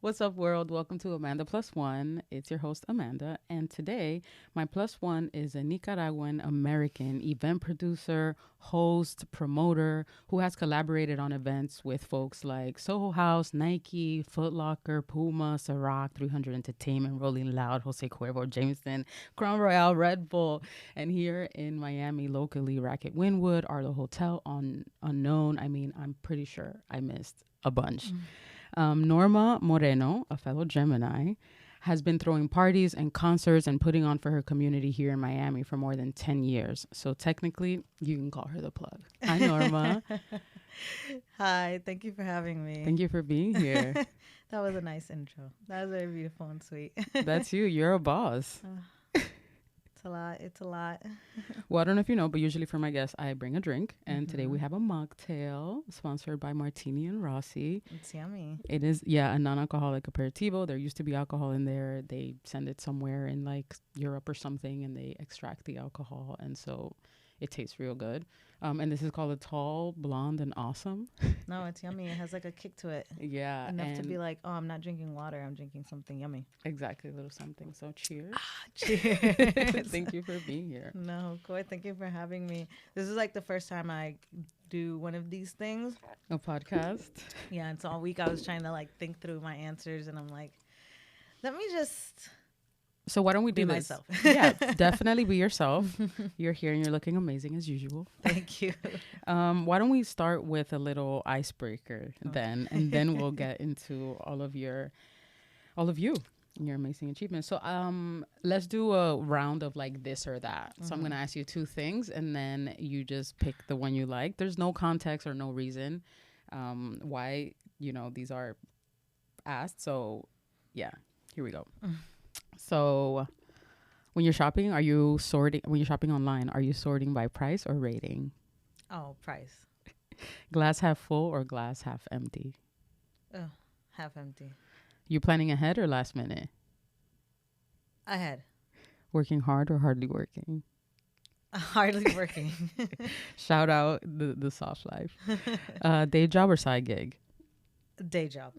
What's up, world? Welcome to Amanda Plus One. It's your host, Amanda. And today, my plus one is a Nicaraguan American event producer, host, promoter who has collaborated on events with folks like Soho House, Nike, Foot Locker, Puma, Ciroc, 300 Entertainment, Rolling Loud, Jose Cuervo, Jameson, Crown Royale, Red Bull. And here in Miami, locally, Racket Wynwood, Arlo Hotel, on Unknown. I mean, I'm pretty sure I missed a bunch. Norma Moreno, a fellow Gemini, has been throwing parties and concerts and putting on for her community here in Miami for more than 10 years. So technically, you can call her the plug. Hi, Norma. Hi, thank you for having me. Thank you for being here. That was a nice intro. That was very beautiful and sweet. That's you. You're a boss. It's a lot. It's a lot. Well, I don't know if you know, but usually for my guests, I bring a drink. And today we have a mocktail sponsored by Martini and Rossi. It's yummy. It is, yeah, a non-alcoholic aperitivo. There used to be alcohol in there. They send it somewhere in like Europe or something and they extract the alcohol. And so it tastes real good. And this is called a Tall, Blonde, and Awesome. No, it's yummy. It has like a kick to it. Yeah. Enough to be like, oh, I'm not drinking water. I'm drinking something yummy. Exactly, a little something. So cheers. Cheers. Thank you for being here. No, Koi, thank you for having me. This is like the first time I do one of these things. A podcast. Yeah, and so all week I was trying to like think through my answers, and I'm like, let me just So why don't we be do this? myself. Yeah, definitely be yourself. You're here and you're looking amazing as usual. Thank you. Why don't we start with a little icebreaker then, and then we'll get into all of you and your amazing achievements. So let's do a round of like this or that. So I'm gonna ask you two things, and then you just pick the one you like. There's no context or no reason why these are asked. So yeah, here we go. So when you're shopping, when you're shopping online, are you sorting by price or rating? Oh, price. Glass half full or glass half empty? Oh, half empty. You planning ahead or last minute? Ahead. Working hard or hardly working? Hardly working. Shout out the soft life. Day job or side gig? Day job.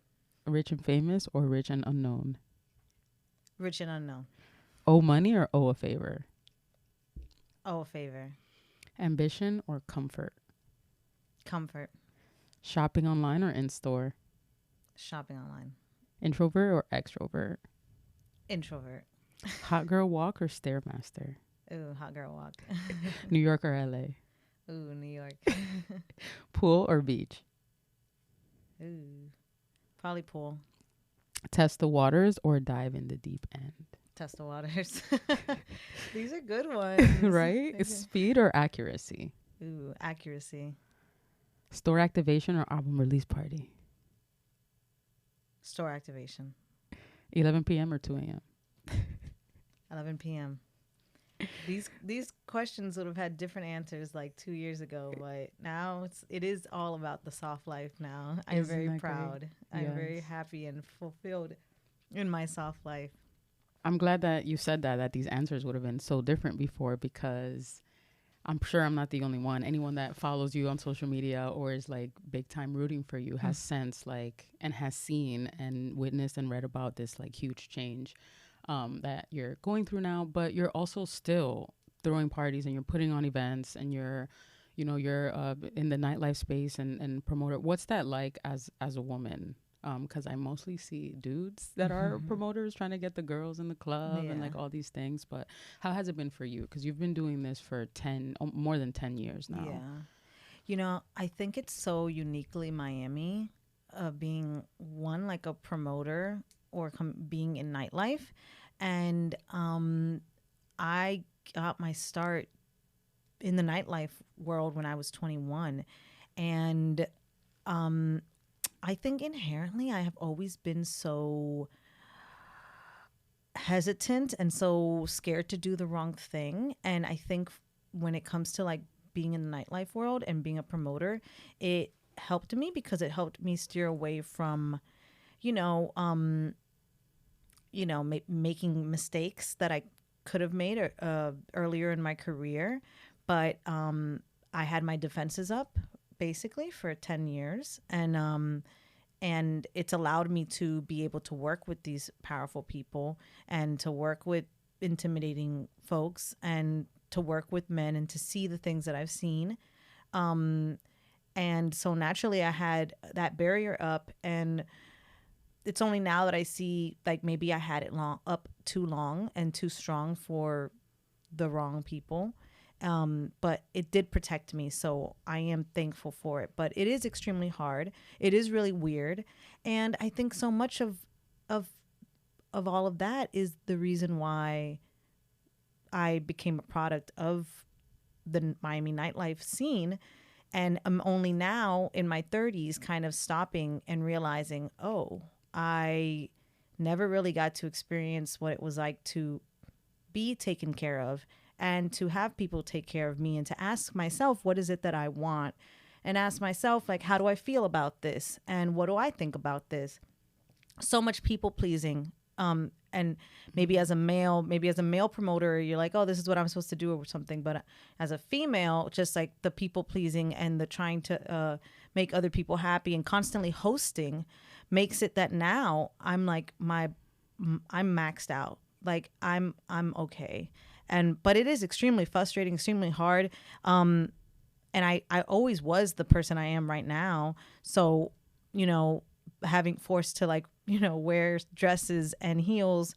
Rich and famous or rich and unknown? Rich and unknown. Owe money or owe a favor? Oh, a favor. Ambition or comfort? Comfort. Shopping online or in store? Shopping online. Introvert or extrovert? Introvert. Hot girl walk or stairmaster? Ooh, hot girl walk. New York or LA? Ooh, New York. Pool or beach? Ooh. Probably pool. Test the waters or dive in the deep end? Test the waters. These are good ones. Right? Okay. Speed or accuracy? Ooh, accuracy. Store activation or album release party? Store activation. 11 p.m. or 2 a.m.? 11 p.m. These questions would have had different answers like 2 years ago, but now it is all about the soft life now. I'm Isn't very that great? proud. I'm very Yes. happy and fulfilled in my soft life. I'm glad that you said that these answers would have been so different before, because I'm sure I'm not the only one. Anyone that follows you on social media or is like big time rooting for you has sensed like and has seen and witnessed and read about this like huge change that you're going through now, but you're also still throwing parties and you're putting on events and you're in the nightlife space and promoter. What's that like as a woman? Because I mostly see dudes that are promoters trying to get the girls in the club and like Yeah. all these things. But how has it been for you? Because you've been doing this for more than 10 years now. Yeah. I think it's so uniquely Miami, being one, like a promoter or being in nightlife. And I got my start in the nightlife world when I was 21. And I think inherently I have always been so hesitant and so scared to do the wrong thing. And I think when it comes to like being in the nightlife world and being a promoter, it helped me because it helped me steer away from, making mistakes that I could have made earlier in my career. But I had my defenses up basically for 10 years. And and it's allowed me to be able to work with these powerful people and to work with intimidating folks and to work with men and to see the things that I've seen. And so naturally I had that barrier up, and it's only now that I see like maybe I had it up too long and too strong for the wrong people. But it did protect me, so I am thankful for it. But it is extremely hard. It is really weird, and I think so much of of all of that is the reason why I became a product of the Miami nightlife scene. And I'm only now in my 30s kind of stopping and realizing, oh, I never really got to experience what it was like to be taken care of and to have people take care of me, and to ask myself, what is it that I want? And ask myself, like, how do I feel about this? And what do I think about this? So much people pleasing. And maybe as a male promoter, you're like, oh, this is what I'm supposed to do or something. But as a female, just like the people pleasing and the trying to make other people happy and constantly hosting makes it that now I'm like I'm maxed out. Like I'm okay. But it is extremely frustrating, extremely hard. And I always was the person I am right now. So, having forced to like, wear dresses and heels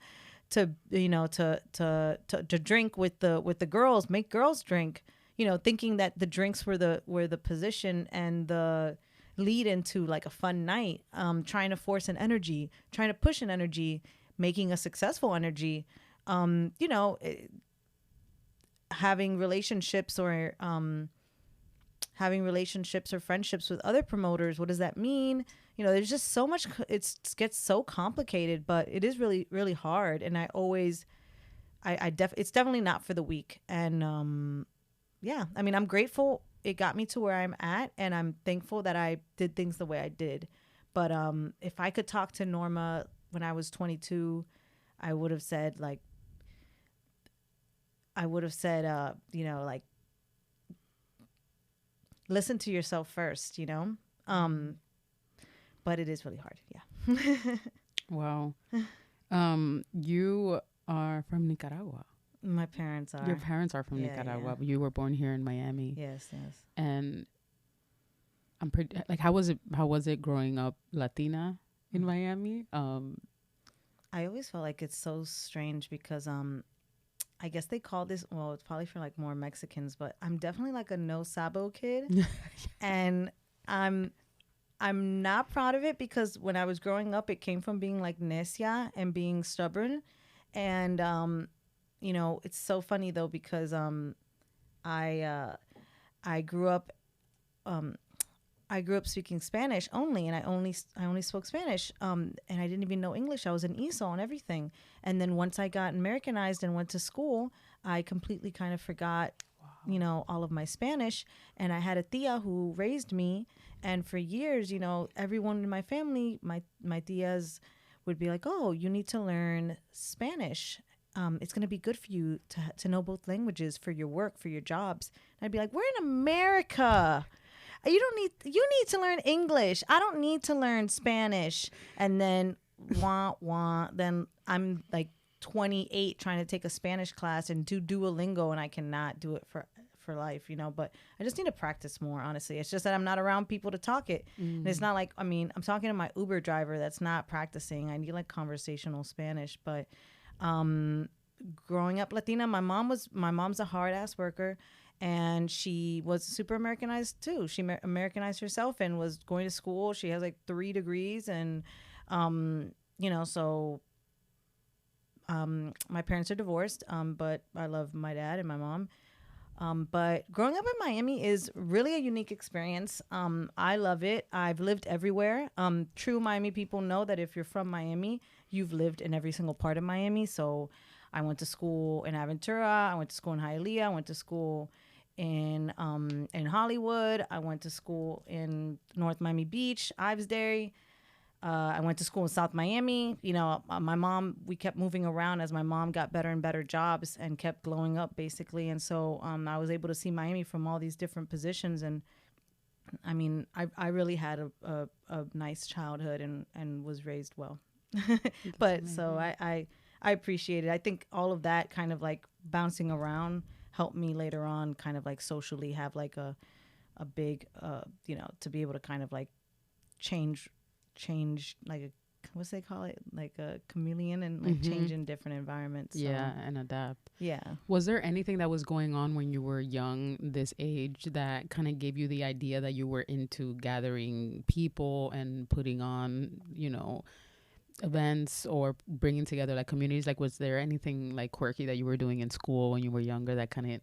to, to drink with the girls, make girls drink, thinking that the drinks were the position and the lead into like a fun night, trying to force an energy, trying to push an energy, making a successful energy, having relationships or friendships with other promoters. What does that mean? There's just so much. It gets so complicated, but it is really, really hard. And it's definitely not for the weak. And yeah, I mean, I'm grateful it got me to where I'm at, and I'm thankful that I did things the way I did. But if I could talk to Norma when I was 22, I would have said like, like, listen to yourself first, but it is really hard. Yeah. Wow. You are from Nicaragua. My parents are. Your parents are from Nicaragua. Yeah. You were born here in Miami. Yes. And I'm pretty like, how was it growing up Latina in Miami? I always felt like it's so strange because I guess they call this, well, it's probably for like more Mexicans, but I'm definitely like a no sabo kid. And I'm not proud of it because when I was growing up, it came from being like necia and being stubborn. And, it's so funny though, because I grew up speaking Spanish only, and I only spoke Spanish, and I didn't even know English. I was an ESOL and everything. And then once I got Americanized and went to school, I completely kind of forgot, all of my Spanish. And I had a tia who raised me, and for years, everyone in my family, my tias would be like, "Oh, you need to learn Spanish. It's going to be good for you to know both languages for your work, for your jobs." And I'd be like, "We're in America. You need to learn English. I don't need to learn Spanish." And then then I'm like 28 trying to take a Spanish class and do Duolingo, and I cannot do it for life, but I just need to practice more, honestly. It's just that I'm not around people to talk it. And it's not like, I'm talking to my Uber driver that's not practicing. I need like conversational Spanish. But growing up Latina, my mom's a hard ass worker. And she was super Americanized too. She Americanized herself and was going to school. She has like 3 degrees. And, so my parents are divorced, but I love my dad and my mom. But growing up in Miami is really a unique experience. I love it. I've lived everywhere. True Miami people know that if you're from Miami, you've lived in every single part of Miami. So I went to school in Aventura. I went to school in Hialeah. I went to school in Hollywood. I went to school in North Miami Beach, Ives Dairy. I went to school in South Miami. My mom, we kept moving around as my mom got better and better jobs and kept glowing up, basically. And so I was able to see Miami from all these different positions. And I mean, I really had a nice childhood and was raised well. But so I appreciate it. I think all of that kind of like bouncing around helped me later on kind of like socially have like a big, you know, to be able to kind of like change like a, what's they call it? Like a chameleon and like change in different environments. So, Yeah, and adapt. yeah. Was there anything that was going on when you were young, this age, that kind of gave you the idea that you were into gathering people and putting on, you know, events or bringing together like communities? Like, was there anything like quirky that you were doing in school when you were younger that kind of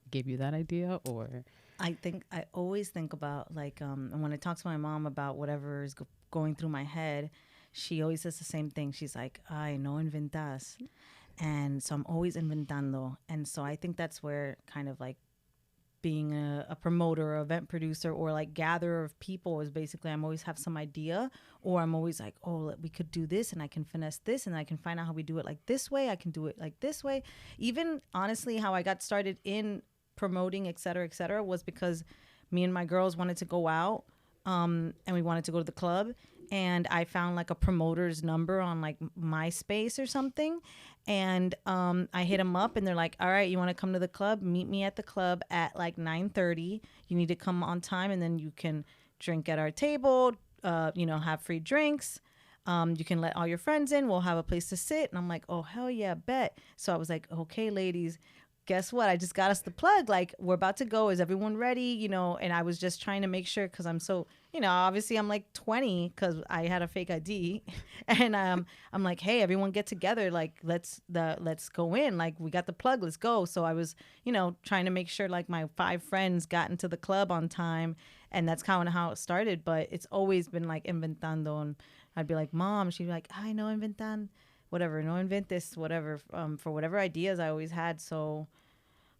gave you that idea? Or I think I always think about like and when I talk to my mom about whatever is going through my head, she always says the same thing. She's like, "Ay, no inventas," and so I'm always inventando. And so I think that's where kind of like being a promoter or event producer or like gatherer of people is basically I'm always have some idea, or I'm always like, oh, we could do this and I can finesse this and I can find out how we do it like this way. I can do it like this way. Even honestly, how I got started in promoting, et cetera, was because me and my girls wanted to go out and we wanted to go to the club. And I found like a promoter's number on like MySpace or something. And I hit them up and they're like, all right, you want to come to the club? Meet me at the club at like 9:30. You need to come on time and then you can drink at our table, you know, have free drinks. You can let all your friends in. We'll have a place to sit. And I'm like, oh, hell yeah, bet. So I was like, okay, ladies, guess what? I just got us the plug. Like, we're about to go. Is everyone ready? You know, and I was just trying to make sure because I'm so, you know, obviously I'm like 20 because I had a fake ID. And I'm like, hey, everyone get together. Like, let's go in. Like, we got the plug. Let's go. So I was, you know, trying to make sure like my 5 friends got into the club on time. And that's kind of how it started. But it's always been like inventando. And I'd be like, Mom, she'd be like, ay, no inventan. Whatever, no inventes, whatever, for whatever ideas I always had. So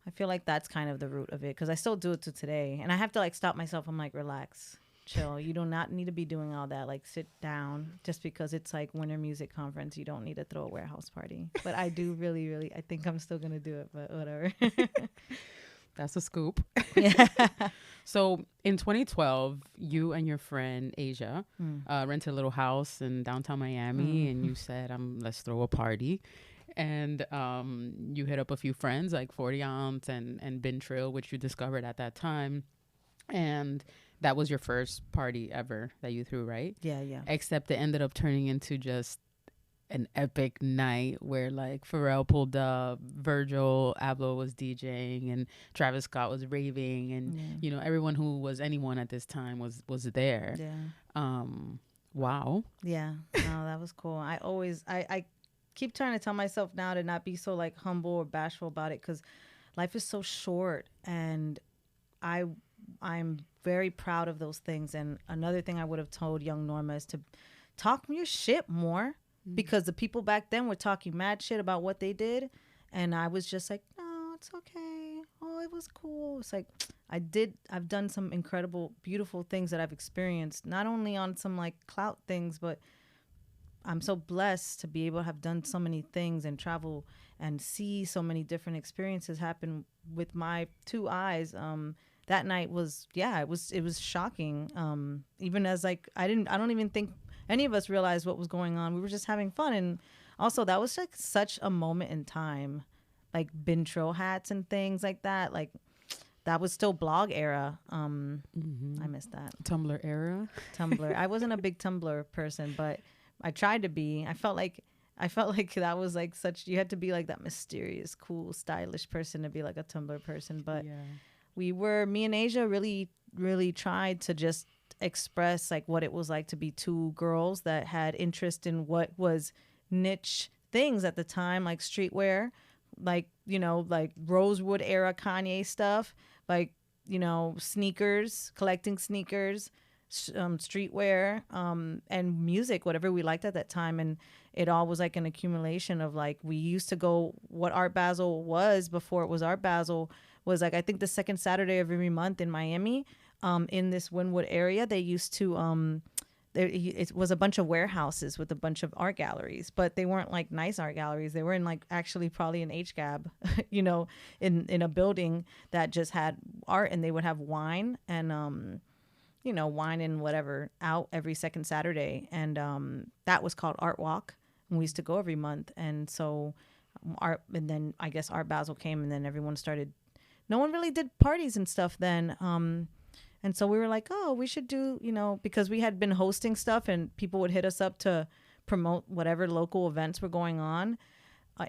I feel like that's kind of the root of it because I still do it to today. And I have to like stop myself. I'm like, relax, chill. You do not need to be doing all that. Like, sit down. Just because it's like Winter Music Conference, you don't need to throw a warehouse party. But I do really, I think I'm still going to do it, but whatever. that's a scoop. Yeah. So in 2012, you and your friend Asia rented a little house in downtown Miami, and you said, let's throw a party. And you hit up a few friends like 40 Ounce and Bin Trill, which you discovered at that time. And that was your first party ever that you threw, right? Yeah. Except it ended up turning into just an epic night where like Pharrell pulled up, Virgil Abloh was DJing, and Travis Scott was raving, and you know, everyone who was anyone at this time was there. Yeah. Wow. Yeah. No, that was cool. I keep trying to tell myself now to not be so like humble or bashful about it because life is so short, and I'm very proud of those things. And another thing I would have told young Norma is to talk your shit more. Because the people back then were talking mad shit about what they did. And I was just like, no, it's okay. Oh, it was cool. It's like, I've done some incredible, beautiful things that I've experienced, not only on some like clout things, but I'm so blessed to be able to have done so many things and travel and see so many different experiences happen with my 2 eyes. That night was, it was shocking. Even as like, I don't even think any of us realized what was going on. We were just having fun. And also that was like such a moment in time, like Bin Trill hats and things like that. Like that was still blog era. I missed that. Tumblr era. Tumblr. I wasn't a big Tumblr person, but I tried to be. I felt like that was like such, you had to be like that mysterious, cool, stylish person to be like a Tumblr person. But me and Asia really, really tried to just express like what it was like to be 2 girls that had interest in what was niche things at the time, like streetwear, like, you know, like Rosewood era Kanye stuff, like, you know, sneakers, collecting sneakers, streetwear, and music, whatever we liked at that time. And it all was like an accumulation of like, we used to go, what Art Basel was before it was Art Basel was like, I think the second Saturday of every month in Miami. In this Wynwood area, they used to, it was a bunch of warehouses with a bunch of art galleries, but they weren't like nice art galleries. They were in like actually probably an HGAB, you know, in a building that just had art, and they would have wine and wine and whatever out every second Saturday. And that was called Art Walk. And we used to go every month. And so and then I guess Art Basel came, and then everyone started, no one really did parties and stuff then. And so we were like, oh, we should do, because we had been hosting stuff and people would hit us up to promote whatever local events were going on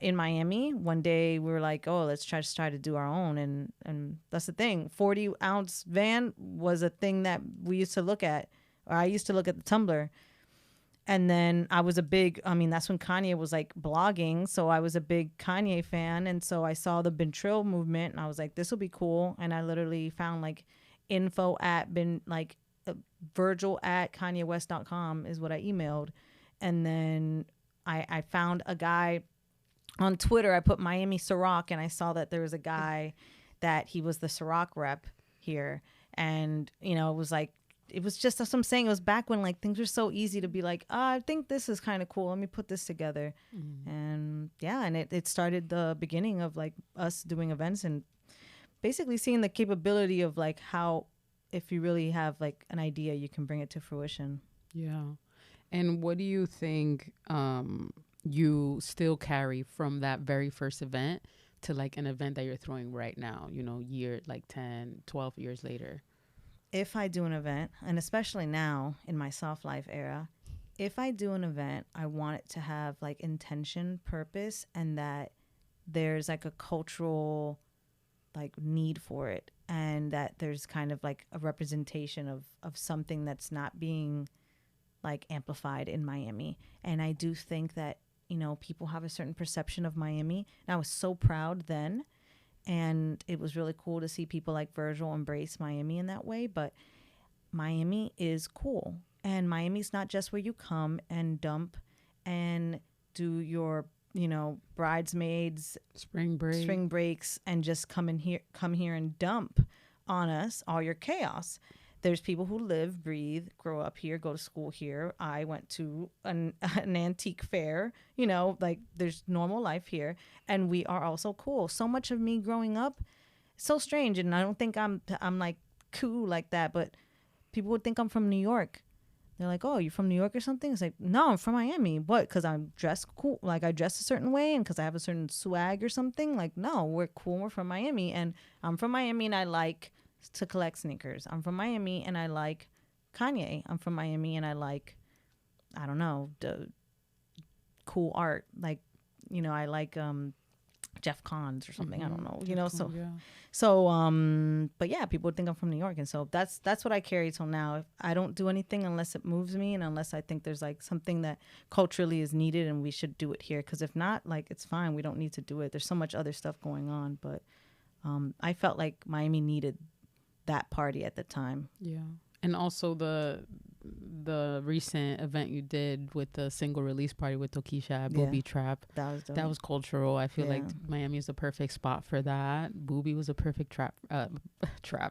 in Miami. One day we were like, oh, let's try to do our own. And that's the thing. 40-ounce van was a thing that we used to look at, or I used to look at the Tumblr. And then I was that's when Kanye was like blogging. So I was a big Kanye fan. And so I saw the Bentrill movement and I was like, this will be cool. And I literally found like info at Virgil at KanyeWest.com is what I emailed. And then I found a guy on Twitter. I put Miami Ciroc and I saw that there was a guy that he was the Ciroc rep here. And, it was just, that's what I'm saying. It was back when like things were so easy to be like, I think this is kind of cool. Let me put this together. And and it started the beginning of like us doing events and basically seeing the capability of like how, if you really have like an idea, you can bring it to fruition. Yeah. And what do you think you still carry from that very first event to like an event that you're throwing right now, year like 10, 12 years later? If I do an event, and especially now in my soft life era, if I do an event, I want it to have like intention, purpose, and that there's like a cultural like need for it, and that there's kind of like a representation of something that's not being like amplified in Miami. And I do think that, people have a certain perception of Miami. And I was so proud then. And it was really cool to see people like Virgil embrace Miami in that way. But Miami is cool. And Miami's not just where you come and dump and do your, bridesmaids, spring breaks, and just come here and dump on us all your chaos. There's people who live, breathe, grow up here, go to school here. I went to an antique fair, like there's normal life here. And we are also cool. So much of me growing up, so strange. And I don't think I'm like cool like that, but people would think I'm from New York. They're like, oh, you're from New York or something? It's like, no, I'm from Miami. What? Because I'm dressed cool. Like I dress a certain way and because I have a certain swag or something? Like, no, we're cool. We're from Miami. And I'm from Miami and I like to collect sneakers. I'm from Miami and I like Kanye. I'm from Miami and I like, I don't know, the cool art. Like, I like Jeff Koons or something. I don't know, but yeah, people would think I'm from New York. And so that's what I carry till now. I don't do anything unless it moves me and unless I think there's like something that culturally is needed and we should do it here. Because if not, like, it's fine. We don't need to do it. There's so much other stuff going on. But I felt like Miami needed that party at the time. Yeah. And also the recent event you did with the single release party with Tokisha at Booby Trap. That was dope. That was cultural. I feel like Miami is the perfect spot for that. Booby was a perfect trap.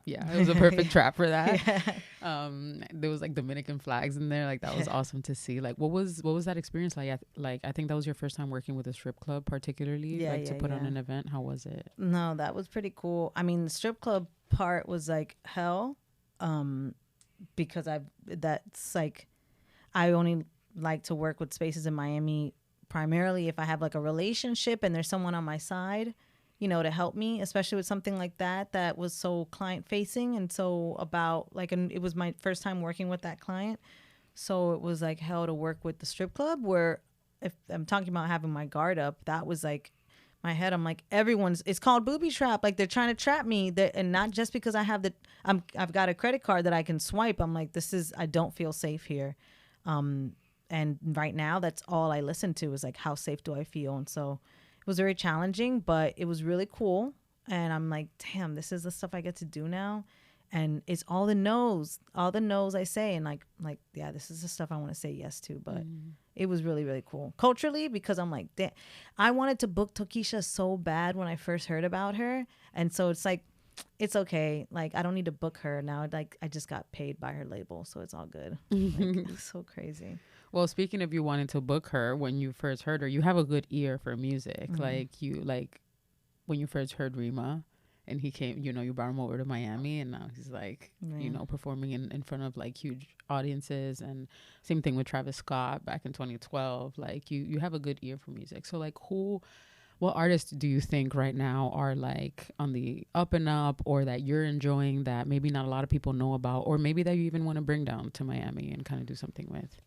Yeah, it was a perfect trap for that. There was like Dominican flags in there. Like that was awesome to see. Like what was that experience like? I think that was your first time working with a strip club, particularly to put on an event. How was it? No, that was pretty cool. I mean, the strip club part was like hell. Because that's like, I only like to work with spaces in Miami primarily if I have like a relationship and there's someone on my side, to help me, especially with something like that was so client facing. And so and it was my first time working with that client. So it was like hell to work with the strip club, where if I'm talking about having my guard up, that was like my head. I'm like, it's called Booby Trap. Like they're trying to trap me, and not just because I have I've got a credit card that I can swipe. I'm like, I don't feel safe here. And right now that's all I listen to is like, how safe do I feel? And so it was very challenging, but it was really cool. And I'm like, damn, this is the stuff I get to do now. And it's all the no's I say. And like, yeah, this is the stuff I want to say yes to. But it was really, really cool culturally, because I'm like, damn, I wanted to book Tokisha so bad when I first heard about her. And so it's like, it's okay. Like, I don't need to book her now. Like, I just got paid by her label. So it's all good. Like, it's so crazy. Well, speaking of you wanting to book her, when you first heard her, you have a good ear for music. When you first heard Rima, and he came, you brought him over to Miami, and now he's like, performing in front of like huge audiences. And same thing with Travis Scott back in 2012. Like you have a good ear for music. So like what artists do you think right now are like on the up and up, or that you're enjoying that maybe not a lot of people know about, or maybe that you even want to bring down to Miami and kind of do something with?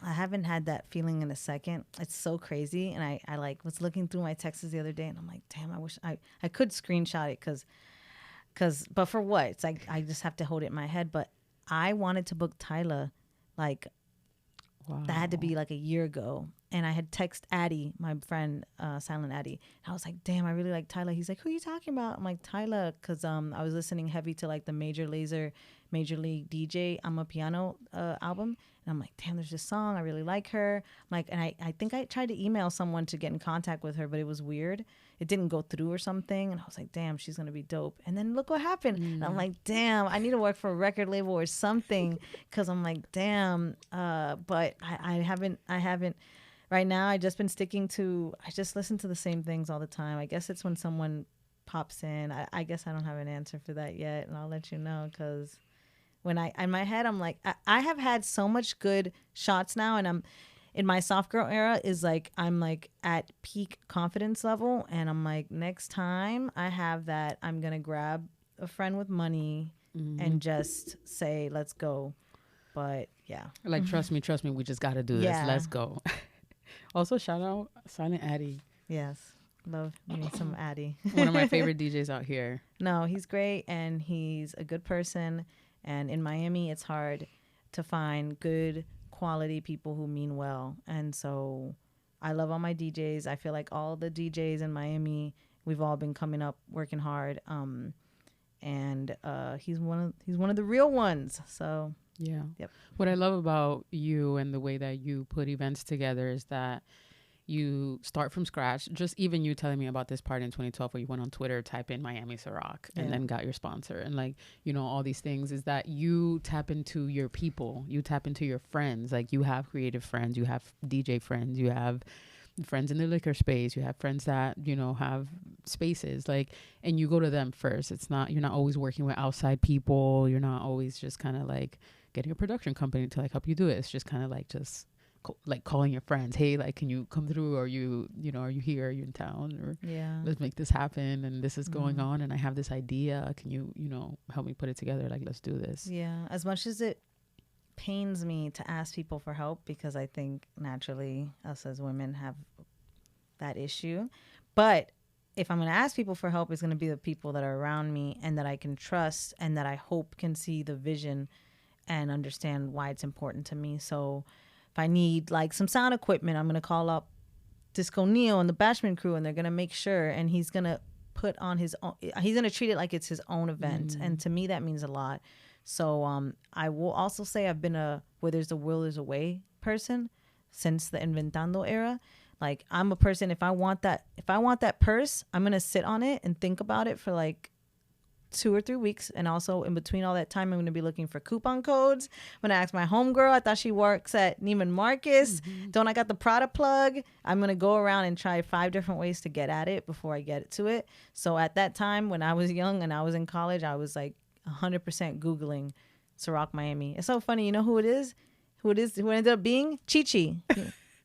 I haven't had that feeling in a second. It's so crazy. And I like was looking through my texts the other day, and I'm like, damn, I wish I could screenshot it but for what? It's like, I just have to hold it in my head. But I wanted to book Tyler, like, wow. That had to be like a year ago. And I had text Addie, my friend, Silent Addie. And I was like, damn, I really like Tyler. He's like, who are you talking about? I'm like, Tyler, because I was listening heavy to like the Major League DJ, I'm a Piano album. And I'm like, damn, there's this song. I really like her. I'm like, and I think I tried to email someone to get in contact with her, but it was weird. It didn't go through or something. And I was like, damn, she's going to be dope. And then look what happened. And I'm like, damn, I need to work for a record label or something. Because I'm like, damn. But I haven't. Right now, I just been sticking to, I just listen to the same things all the time. I guess it's when someone pops in. I guess I don't have an answer for that yet. And I'll let you know, because when in my head, I'm like, I have had so much good shots now. And I'm in my soft girl era is like, I'm like at peak confidence level. And I'm like, next time I have that, I'm going to grab a friend with money and just say, let's go. But yeah. Like, trust me, we just got to do this. Let's go. Also, shout out Silent Addie. Yes. Love me some Addie. One of my favorite DJs out here. No, he's great, and he's a good person. And in Miami, it's hard to find good quality people who mean well. And so I love all my DJs. I feel like all the DJs in Miami, we've all been coming up, working hard. And he's one of the real ones. So yeah. Yep. What I love about you and the way that you put events together is that you start from scratch. Just even you telling me about this part in 2012 where you went on Twitter, type in Miami Ciroc, and then got your sponsor. And like, all these things is that you tap into your people. You tap into your friends. Like, you have creative friends. You have DJ friends. You have friends in the liquor space. You have friends that, have spaces, like, and you go to them first. You're not always working with outside people. You're not always just kind of like getting a production company to like help you do it. It's just kind of like like calling your friends, hey, like, can you come through? Or are you here? Are you in town? Or let's make this happen. And this is going on. And I have this idea. Can you, help me put it together? Like, let's do this. Yeah. As much as it pains me to ask people for help, because I think naturally us as women have that issue. But if I'm going to ask people for help, it's going to be the people that are around me and that I can trust and that I hope can see the vision and understand why it's important to me. So if I need like some sound equipment, I'm going to call up Disco Neo and the Bashman crew, and they're going to make sure, and he's going to put on his own, he's going to treat it like it's his own event. And to me, that means a lot. So I will also say I've been a where there's a will, there's a way person since the Inventando era. Like, I'm a person, if I want that purse, I'm going to sit on it and think about it for like 2 or 3 weeks. And also in between all that time, I'm going to be looking for coupon codes. I'm going to ask my homegirl. I thought she works at Neiman Marcus. Don't I got the Prada plug? I'm going to go around and try 5 different ways to get at it before I get to it. So at that time, when I was young and I was in college, I was like 100% Googling Ciroc Miami. It's so funny. You know who it is? Who ended up being? Chi-Chi.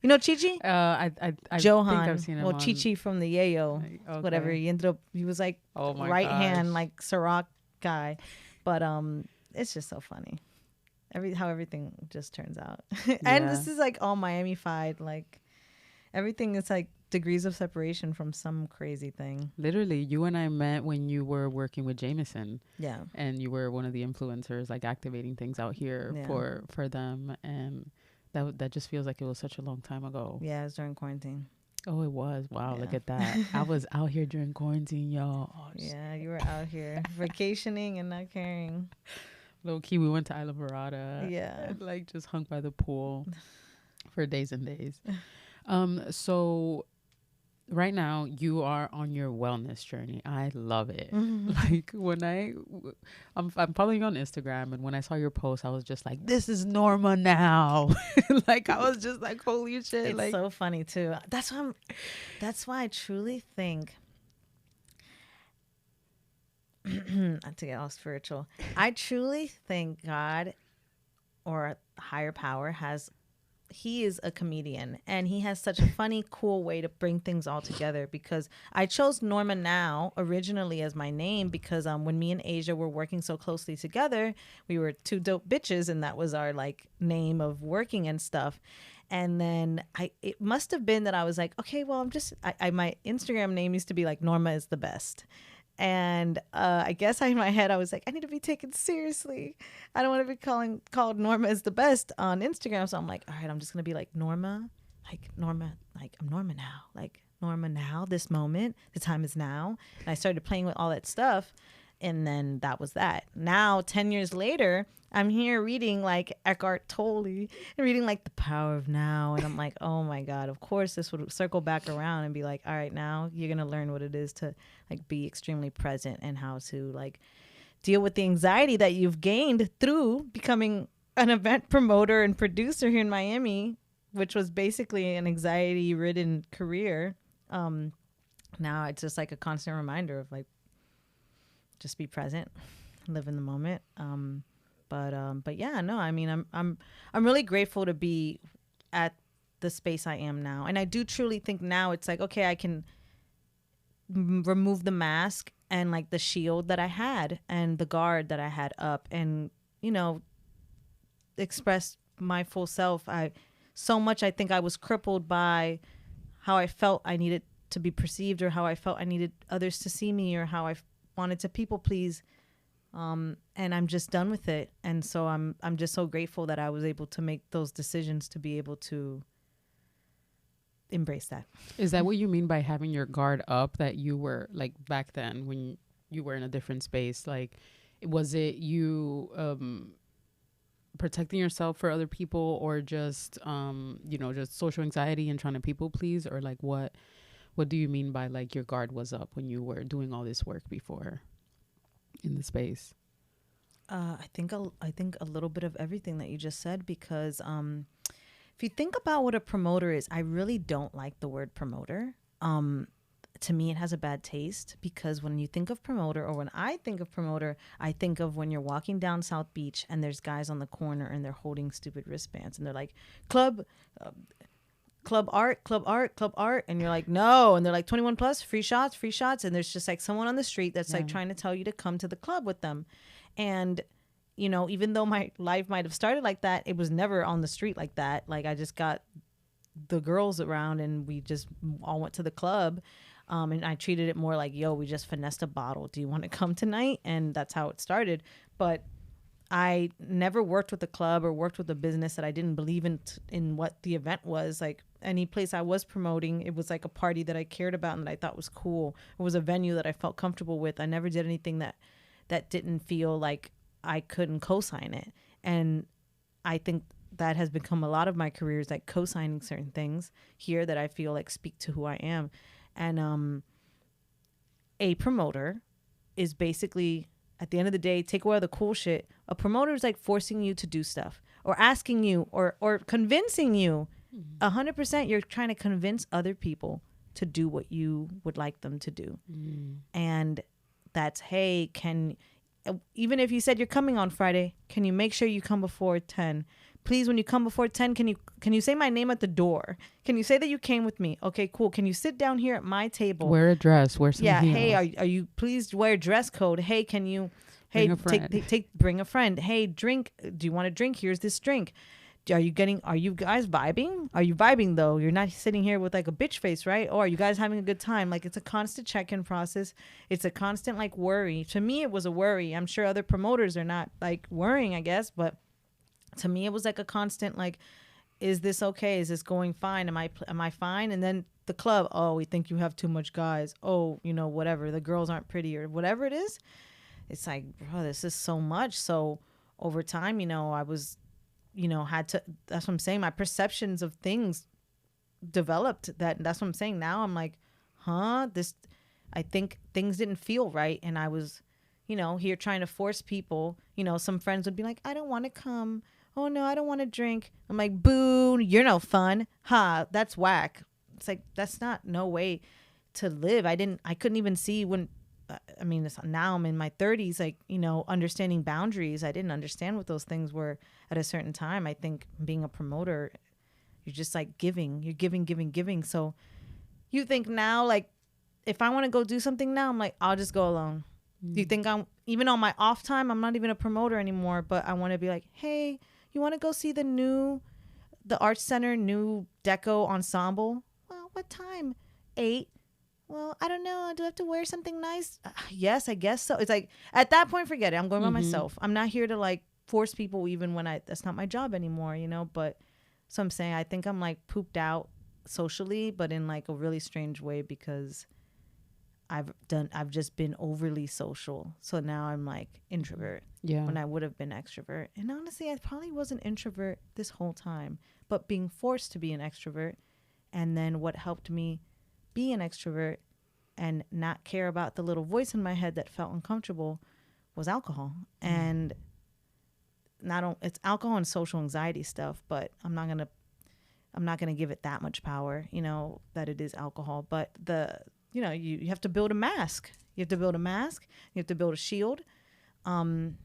You know Chi-Chi? I Johan. think I've seen him on Chi-Chi from the Yayo. Okay. Whatever. He was like right hand, like Ciroc guy. But it's just so funny. How everything just turns out. And this is like all Miami-fied. Like, everything is like degrees of separation from some crazy thing. Literally, you and I met when you were working with Jameson. Yeah. And you were one of the influencers, like activating things out here for them. And that just feels like it was such a long time ago. Yeah, it was during quarantine. Oh, it was. Wow, look at that. I was out here during quarantine, y'all. Oh, yeah, you were out here vacationing and not caring. Low key, we went to Isla Verada. Yeah. And, like, just hung by the pool for days and days. So right now you are on your wellness journey. I love it. Like, when I'm following you on Instagram, and when I saw your post, I was just like, this is Norma now. Like, I was just like, holy shit. It's like, so funny too. That's why I truly think not to get all spiritual. I truly think God or higher power he is a comedian, and he has such a funny, cool way to bring things all together, because I chose Norma Now originally as my name because when me and Asia were working so closely together, we were two dope bitches, and that was our like name of working and stuff. And then it must have been that I was like, okay, well, my Instagram name used to be like Norma is the best. And I guess in my head, I was like, I need to be taken seriously. I don't want to be called Norma is the best on Instagram. So I'm like, all right, I'm just going to be like Norma, like I'm Norma Now, like Norma Now, this moment, the time is now. And I started playing with all that stuff. And then that was that. Now, 10 years later, I'm here reading like Eckhart Tolle and reading like The Power of Now. And I'm like, oh my God, of course this would circle back around and be like, all right, now you're going to learn what it is to like be extremely present and how to like deal with the anxiety that you've gained through becoming an event promoter and producer here in Miami, which was basically an anxiety ridden career. Now it's just like a constant reminder of like, just be present, live in the moment. But yeah, no, I mean, I'm really grateful to be at the space I am now. And I do truly think now it's like, okay, I can remove the mask and like the shield that I had and the guard that I had up and, you know, express my full self. I think I was crippled by how I felt I needed to be perceived, or how I felt I needed others to see me, or how I wanted to people please, and I'm just done with it. And so I'm just so grateful that I was able to make those decisions to be able to embrace that. Is that what you mean by having your guard up, that you were like back then when you were in a different space? Like, was it you protecting yourself for other people, or just just social anxiety and trying to people please, or like what do you mean by like your guard was up when you were doing all this work before in the space? I think a little bit of everything that you just said, because if you think about what a promoter is, I really don't like the word promoter. To me, it has a bad taste, because when you think of promoter, or when I think of promoter, I think of when you're walking down South Beach and there's guys on the corner and they're holding stupid wristbands and they're like, club art. And you're like, no. And they're like 21 plus, free shots. And there's just like someone on the street that's like trying to tell you to come to the club with them. And, you know, even though my life might have started like that, it was never on the street like that. Like, I just got the girls around and we just all went to the club. And I treated it more like, yo, we just finessed a bottle. Do you want to come tonight? And that's how it started. But I never worked with a club or worked with a business that I didn't believe in what the event was. Like, any place I was promoting, it was like a party that I cared about and that I thought was cool. It was a venue that I felt comfortable with. I never did anything that didn't feel like I couldn't co-sign it. And I think that has become a lot of my career, is like co-signing certain things here that I feel like speak to who I am. And a promoter is basically, at the end of the day, take away the cool shit. A promoter is like forcing you to do stuff, or asking you, or convincing you. 100% you're trying to convince other people to do what you would like them to do. And that's, hey, even if you said you're coming on Friday, can you make sure you come before 10? Please, when you come before 10, can you say my name at the door? Can you say that you came with me? Okay, cool. Can you sit down here at my table? Wear a dress. Wear some heels. Hey, are you please wear dress code? Hey, can you? Hey, bring a friend. Hey, drink. Do you want a drink? Here's this drink. Are you guys vibing? Are you vibing though? You're not sitting here with like a bitch face, right? Or are you guys having a good time? Like, it's a constant check-in process. It's a constant like worry. To me, it was a worry. I'm sure other promoters are not like worrying, I guess, but to me, it was like a constant like, is this okay? Is this going fine? Am I fine? And then the club, oh, we think you have too much guys. Oh, whatever. The girls aren't pretty, or whatever it is. It's like, bro, this is so much. So over time, I was, had to, that's what I'm saying. My perceptions of things developed that's what I'm saying. Now I'm like, I think things didn't feel right. And I was, here trying to force people, some friends would be like, I don't want to come. Oh no, I don't want to drink. I'm like, boo, you're no fun. That's whack. It's like, that's not no way to live. I couldn't even see when I mean, now I'm in my 30s, like, understanding boundaries. I didn't understand what those things were at a certain time. I think being a promoter, you're just like giving, you're giving. So you think now, like, if I want to go do something now, I'm like, I'll just go alone. Do you think even on my off time, I'm not even a promoter anymore, but I want to be like, hey, you want to go see the Arts Center new deco ensemble? Well, what time? 8. Well, I don't know. Do I have to wear something nice? Yes, I guess so. It's like, at that point, forget it. I'm going by myself. I'm not here to like force people even when that's not my job anymore, But so I'm saying, I think I'm like pooped out socially, but in like a really strange way, because I've just been overly social. So now I'm like introvert when I would have been extrovert. And honestly, I probably was an introvert this whole time, but being forced to be an extrovert. And then what helped me be an extrovert and not care about the little voice in my head that felt uncomfortable was alcohol. And it's alcohol and social anxiety stuff, but I'm not gonna give it that much power, that it is alcohol. But you have to build a mask. You have to build a shield. And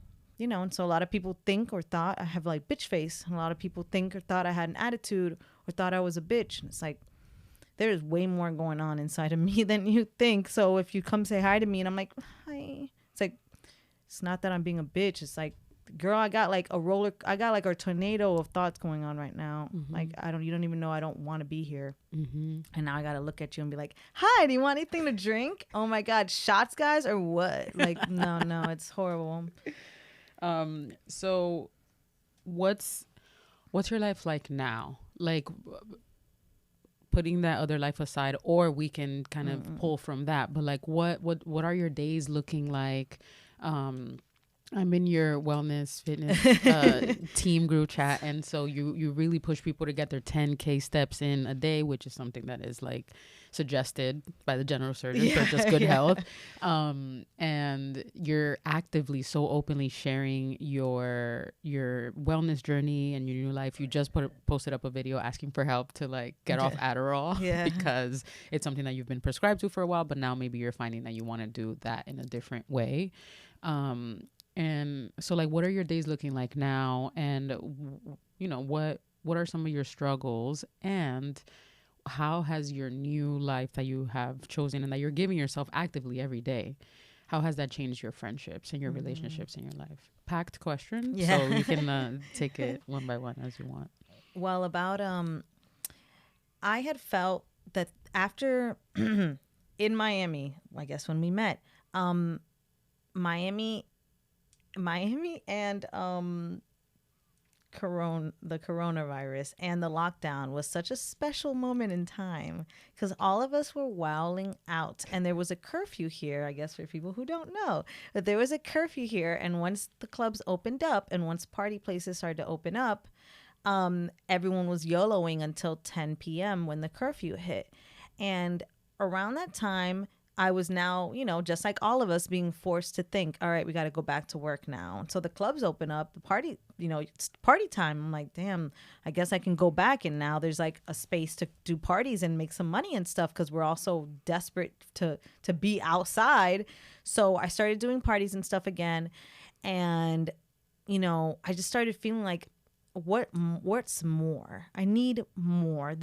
so a lot of people think or thought I have like bitch face. And a lot of people think or thought I had an attitude or thought I was a bitch. And it's like, there's way more going on inside of me than you think. So if you come say hi to me and I'm like, hi, it's like, it's not that I'm being a bitch. It's like, girl, I got like a tornado of thoughts going on right now. Like, you don't even know I don't want to be here. And now I got to look at you and be like, hi, do you want anything to drink? Oh my God, shots, guys, or what? Like, no, it's horrible. So what's your life like now? Like, putting that other life aside, or we can kind of pull from that, but like what are your days looking like? I'm in your wellness fitness team group chat, and so you really push people to get their 10K steps in a day, which is something that is like suggested by the general surgeon for just good health. And you're actively so openly sharing your wellness journey and your new life. You just posted up a video asking for help to like get off Adderall because it's something that you've been prescribed to for a while, but now maybe you're finding that you want to do that in a different way. And so like, what are your days looking like now? And what are some of your struggles, and how has your new life that you have chosen and that you're giving yourself actively every day, how has that changed your friendships and your relationships in your life? Packed question. So you can take it one by one as you want. Well, about I had felt that after in Miami, I guess when we met, Miami and the coronavirus and the lockdown was such a special moment in time, because all of us were wilding out, and there was a curfew here, I guess, for people who don't know, but there was a curfew here. And once the clubs opened up and once party places started to open up, everyone was YOLOing until 10 p.m. when the curfew hit. And around that time, I was now, just like all of us, being forced to think, all right, we got to go back to work now. So the clubs open up, the party, it's party time. I'm like, damn, I guess I can go back. And now there's like a space to do parties and make some money and stuff, because we're all so desperate to be outside. So I started doing parties and stuff again. And, I just started feeling like, what's more? I need more.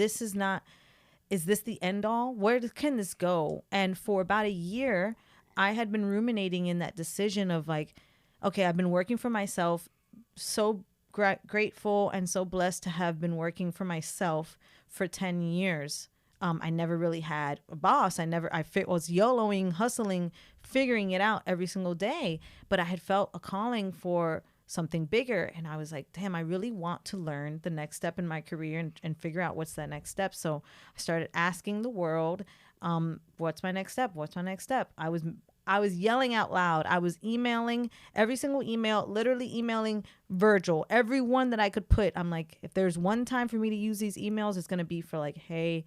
Is this the end all? Where can this go? And for about a year, I had been ruminating in that decision of like, okay, I've been working for myself, so grateful and so blessed to have been working for myself for 10 years. I never really had a boss. I was YOLOing, hustling, figuring it out every single day. But I had felt a calling for something bigger. And I was like, damn, I really want to learn the next step in my career and figure out what's that next step. So I started asking the world, what's my next step? What's my next step? I was yelling out loud. I was emailing every single email, literally emailing Virgil, every one that I could put. I'm like, if there's one time for me to use these emails, it's going to be for like, hey,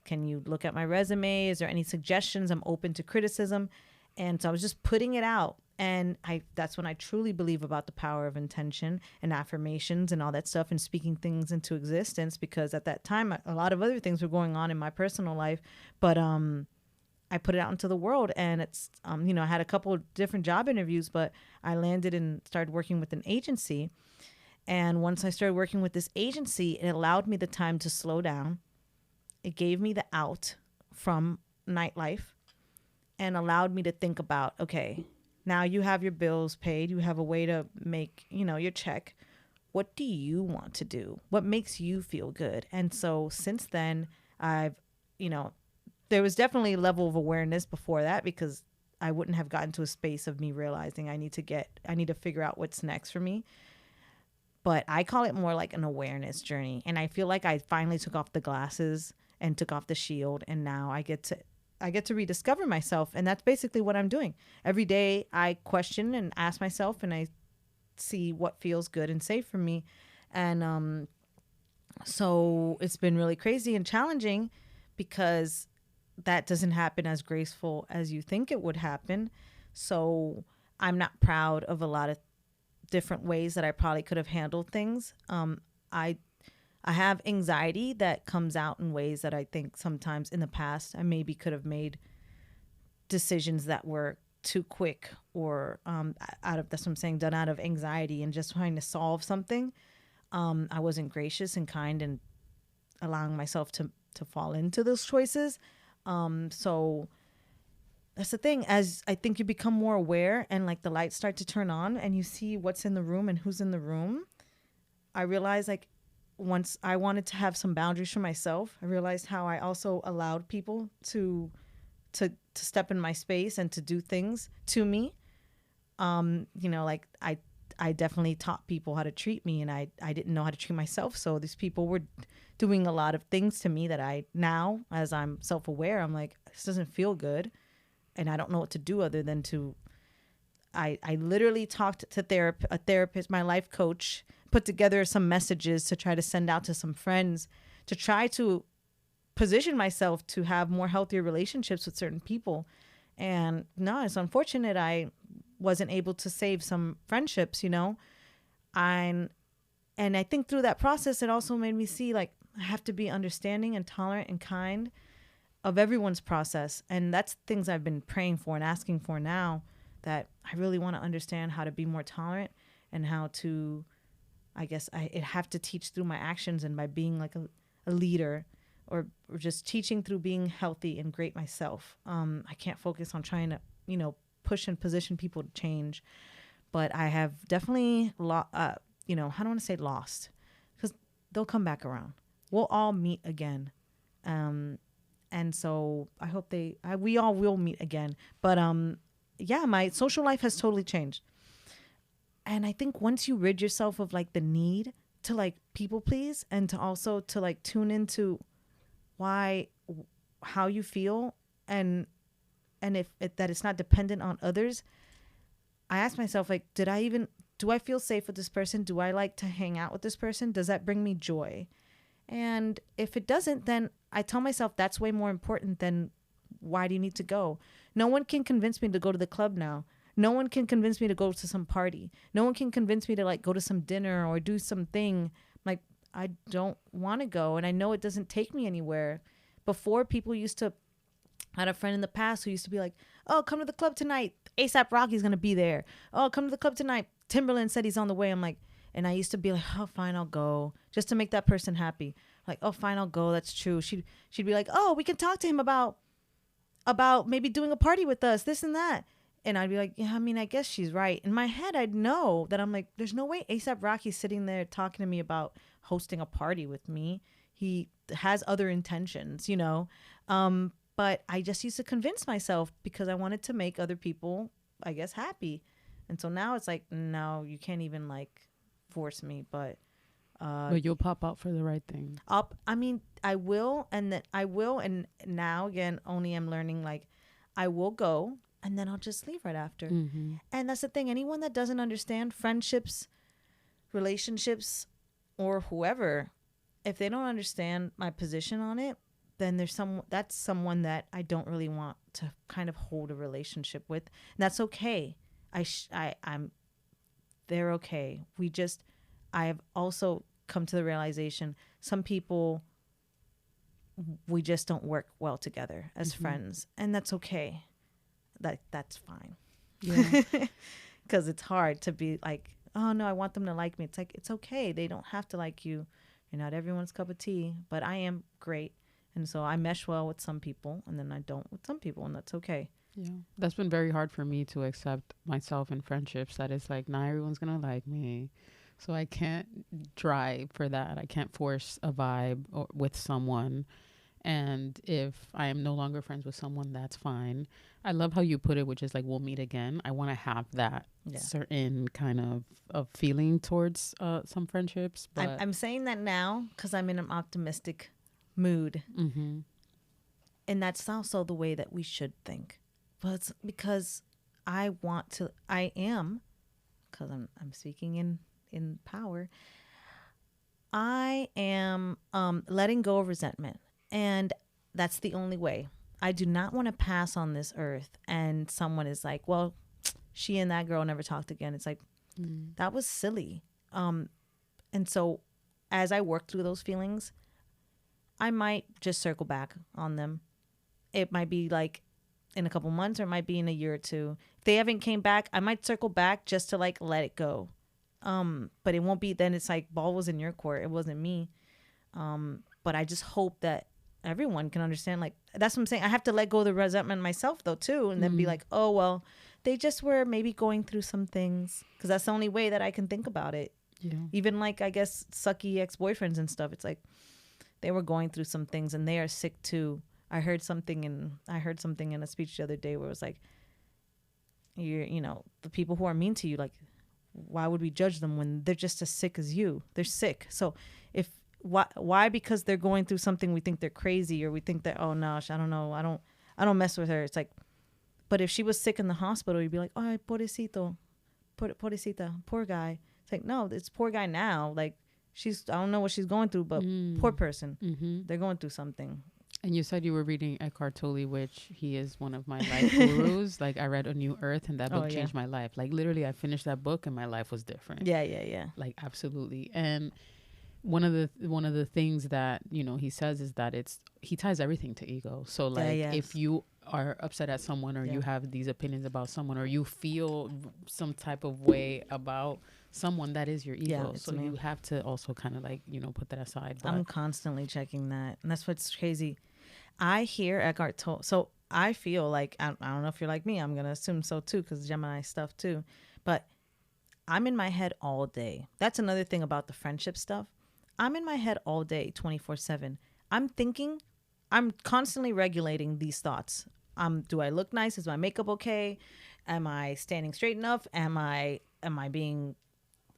can you look at my resume? Is there any suggestions? I'm open to criticism. And so I was just putting it out. And that's when I truly believe about the power of intention and affirmations and all that stuff, and speaking things into existence, because at that time, a lot of other things were going on in my personal life. But I put it out into the world, and it's, you know, I had a couple of different job interviews, but I landed and started working with an agency. And once I started working with this agency, it allowed me the time to slow down. It gave me the out from nightlife and allowed me to think about, okay, now you have your bills paid. You have a way to make, you know, your check. What do you want to do? What makes you feel good? And so since then, I've, you know, there was definitely a level of awareness before that, because I wouldn't have gotten to a space of me realizing I need to figure out what's next for me. But I call it more like an awareness journey. And I feel like I finally took off the glasses and took off the shield. And now I get to rediscover myself. And that's basically what I'm doing. Every day I question and ask myself, and I see what feels good and safe for me. And so it's been really crazy and challenging, because that doesn't happen as graceful as you think it would happen. So I'm not proud of a lot of different ways that I probably could have handled things. I have anxiety that comes out in ways that I think sometimes in the past I maybe could have made decisions that were too quick, or that's what I'm saying, done out of anxiety and just trying to solve something. I wasn't gracious and kind and allowing myself to fall into those choices. So that's the thing. As I think you become more aware and like the lights start to turn on and you see what's in the room and who's in the room, I realized, like, once I wanted to have some boundaries for myself, I realized how I also allowed people to step in my space and to do things to me. You know, like I definitely taught people how to treat me, and I didn't know how to treat myself. So these people were doing a lot of things to me that I now, as I'm self-aware, I'm like, this doesn't feel good. And I don't know what to do other than to, I literally talked to a therapist, my life coach, put together some messages to try to send out to some friends to try to position myself to have more healthier relationships with certain people. And no, it's unfortunate I wasn't able to save some friendships, you know. And I think through that process, it also made me see, like, I have to be understanding and tolerant and kind of everyone's process. And that's things I've been praying for and asking for now, that I really want to understand how to be more tolerant, and how to, I guess I have to teach through my actions, and by being like a leader, or just teaching through being healthy and great myself. I can't focus on trying to, you know, push and position people to change. But I have definitely, you know, I don't want to say lost, because they'll come back around. We'll all meet again. And so I hope we all will meet again. But yeah, my social life has totally changed. And I think once you rid yourself of like the need to like people please, and to also to like tune into how you feel, and if that it's not dependent on others, I ask myself, like, do I feel safe with this person? Do I like to hang out with this person? Does that bring me joy? And if it doesn't, then I tell myself that's way more important than why do you need to go? No one can convince me to go to the club now. No one can convince me to go to some party. No one can convince me to like go to some dinner or do something. Like, I don't want to go, and I know it doesn't take me anywhere. Before, people used to, I had a friend in the past who used to be like, oh, come to the club tonight. ASAP Rocky's going to be there. Oh, come to the club tonight. Timberland said he's on the way. I'm like, and I used to be like, oh, fine, I'll go, just to make that person happy. Like, oh, fine, I'll go. That's true. She'd be like, oh, we can talk to him about maybe doing a party with us, this and that. And I'd be like, yeah, I mean, I guess she's right. In my head, I'd know that I'm like, there's no way ASAP Rocky's sitting there talking to me about hosting a party with me. He has other intentions, you know. But I just used to convince myself, because I wanted to make other people, I guess, happy. And so now it's like, no, you can't even like force me. But you'll pop out for the right thing. I mean, I will, and now again, only I'm learning, like, I will go, and then I'll just leave right after. Mm-hmm. And that's the thing. Anyone that doesn't understand friendships, relationships, or whoever, if they don't understand my position on it, then that's someone that I don't really want to kind of hold a relationship with. And that's okay. They're okay. I have also come to the realization, some people we just don't work well together as Mm-hmm. friends, and that's okay. That's fine. Yeah. Because it's hard to be like, oh no, I want them to like me. It's like, it's okay. They don't have to like you. You're not everyone's cup of tea, but I am great. And so I mesh well with some people, and then I don't with some people, and that's okay. Yeah. That's been very hard for me to accept myself in friendships, that it's like not everyone's going to like me. So I can't drive for that. I can't force a vibe with someone. And if I am no longer friends with someone, that's fine. I love how you put it, which is like, we'll meet again. I want to have that Yeah. certain kind of feeling towards some friendships. But I'm saying that now because I'm in an optimistic mood. mm-hmm. And that's also the way that we should think. But it's because I want to, I am, because I'm speaking in power, I am letting go of resentment. And that's the only way. I do not want to pass on this earth and someone is like, well, she and that girl never talked again. It's like, that was silly. And so as I work through those feelings, I might just circle back on them. It might be like in a couple months, or it might be in a year or two. If they haven't came back, I might circle back just to like let it go. But it won't be, then it's like, ball was in your court. It wasn't me. But I just hope that everyone can understand, like, that's what I'm saying. I have to let go of the resentment myself though too, and then be like, oh well, they just were maybe going through some things, because that's the only way that I can think about it. Yeah. Even like, I guess, sucky ex-boyfriends and stuff, it's like they were going through some things and they are sick too. I heard something in a speech the other day where it was like, you know, the people who are mean to you, like, why would we judge them when they're just as sick as you? They're sick. So if why because they're going through something, we think they're crazy, or we think that, oh no, I don't know, I don't mess with her. It's like, but if she was sick in the hospital, you'd be like, oh, pobrecito, pobrecita, poor guy. It's like, no, it's poor guy now. Like, I don't know what she's going through, but poor person. Mm-hmm. They're going through something. And you said you were reading Eckhart Tolle, which he is one of my life gurus. Like, I read A New Earth, and that book changed my life. Like, literally, I finished that book and my life was different. Yeah. Like, absolutely. And one of the things that, you know, he says is that he ties everything to ego. So like, if you are upset at someone, or you have these opinions about someone, or you feel some type of way about someone, that is your ego. So you have to also kind of like, you know, put that aside. But I'm constantly checking that, and that's what's crazy. I hear Eckhart Tolle, so I feel like, I don't know if you're like me, I'm gonna assume so too, because Gemini stuff too, but I'm in my head all day. That's another thing about the friendship stuff. I'm in my head all day, 24/7. I'm thinking, I'm constantly regulating these thoughts. Do I look nice? Is my makeup okay? Am I standing straight enough? Am I being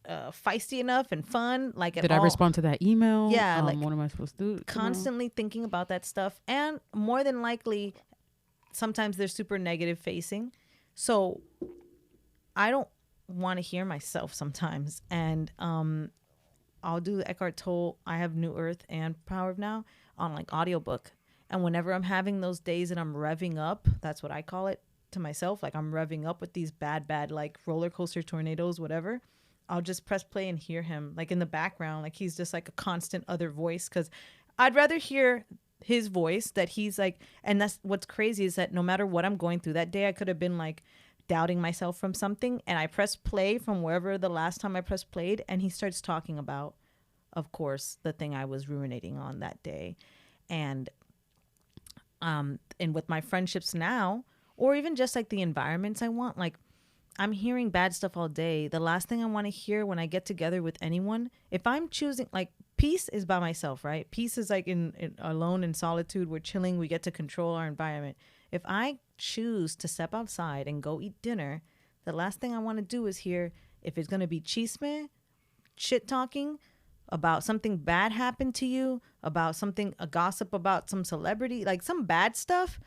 feisty enough and fun? Like, did I respond to that email? Yeah, like, what am I supposed to do? Constantly thinking about that stuff, and more than likely, sometimes they're super negative facing. So I don't want to hear myself sometimes, and I'll do Eckhart Tolle. I have New Earth and Power of Now on like audiobook. And whenever I'm having those days and I'm revving up, that's what I call it to myself. Like, I'm revving up with these bad, like roller coaster tornadoes, whatever. I'll just press play and hear him like in the background. Like, he's just like a constant other voice, because I'd rather hear his voice that he's like, and that's what's crazy, is that no matter what I'm going through that day, I could have been like doubting myself from something, and I press play from wherever the last time I pressed played, and he starts talking about, of course, the thing I was ruminating on that day. And with my friendships now, or even just like the environments I want, like, I'm hearing bad stuff all day. The last thing I want to hear when I get together with anyone, if I'm choosing, like, peace is by myself, right? Peace is like in alone, in solitude. We're chilling. We get to control our environment. If I choose to step outside and go eat dinner, the last thing I want to do is hear, if it's going to be chisme, shit talking about something bad happened to you, about something, a gossip about some celebrity, like some bad stuff.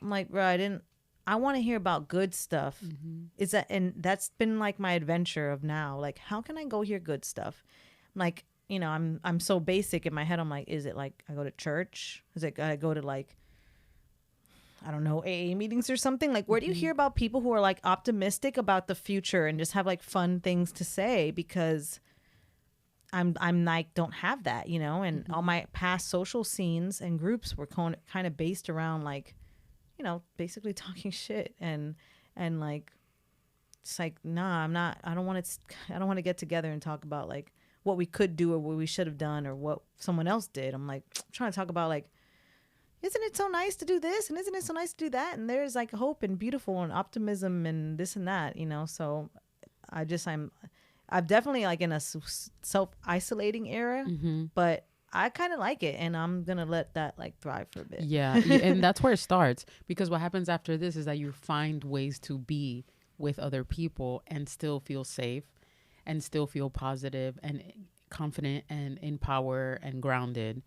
I'm like, bro, I want to hear about good stuff. Mm-hmm. And that's been like my adventure of now. Like, how can I go hear good stuff? Like, you know, I'm so basic in my head. I'm like, is it like I go to church? Is it I go to like, I don't know, AA meetings or something? Like, where do you hear about people who are like optimistic about the future and just have like fun things to say? Because I'm like don't have that, you know, and all my past social scenes and groups were kind of based around like, you know, basically talking shit and like it's like nah, I don't want to get together and talk about like what we could do or what we should have done or what someone else did. I'm like trying to talk about like, isn't it so nice to do this and isn't it so nice to do that, and there's like hope and beautiful and optimism and this and that, you know. So I'm definitely like in a self-isolating era, but I kind of like it, and I'm gonna let that like thrive for a bit. Yeah, and that's where it starts, because what happens after this is that you find ways to be with other people and still feel safe and still feel positive and confident and in power and grounded.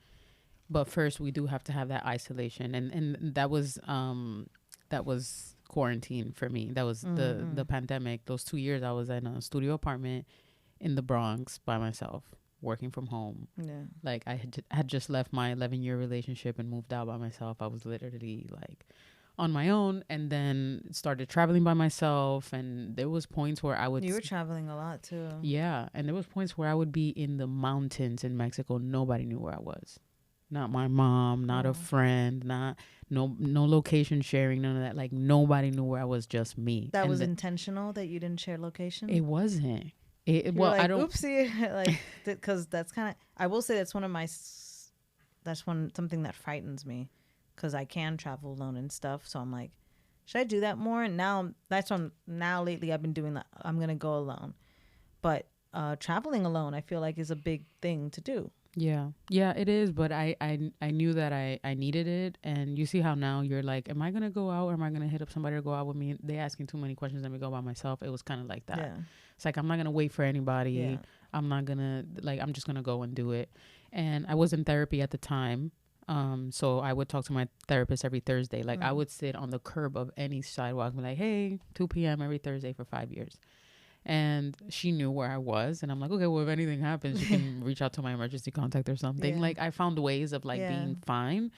But first we do have to have that isolation, and that was quarantine for me. That was the pandemic. Those 2 years I was in a studio apartment in the Bronx by myself, working from home. Yeah. Like I had just left my 11-year relationship and moved out by myself. I was literally like on my own, and then started traveling by myself. And there was points where You were traveling a lot too. Yeah, and there was points where I would be in the mountains in Mexico. Nobody knew where I was. Not my mom, not a friend, no location sharing, none of that. Like nobody knew where I was, just me. That was intentional that you didn't share location? It wasn't. Well, like, I don't. Oopsie, like because that's kind of. I will say that's one of my. That's something that frightens me, because I can travel alone and stuff. So I'm like, should I do that more? And now lately I've been doing that. I'm gonna go alone, but traveling alone I feel like is a big thing to do. Yeah, it is. But I knew that I needed it. And you see how now you're like, am I going to go out, or am I going to hit up somebody to go out with me? They asking too many questions. Let me go by myself. It was kind of like that. Yeah. It's like, I'm not going to wait for anybody. Yeah. I'm not going to I'm just going to go and do it. And I was in therapy at the time. So I would talk to my therapist every Thursday. Like I would sit on the curb of any sidewalk and be like, hey, 2 p.m. every Thursday for 5 years. And she knew where I was. And I'm like, okay, well, if anything happens, you can reach out to my emergency contact or something. Yeah. Like I found ways of like being fine.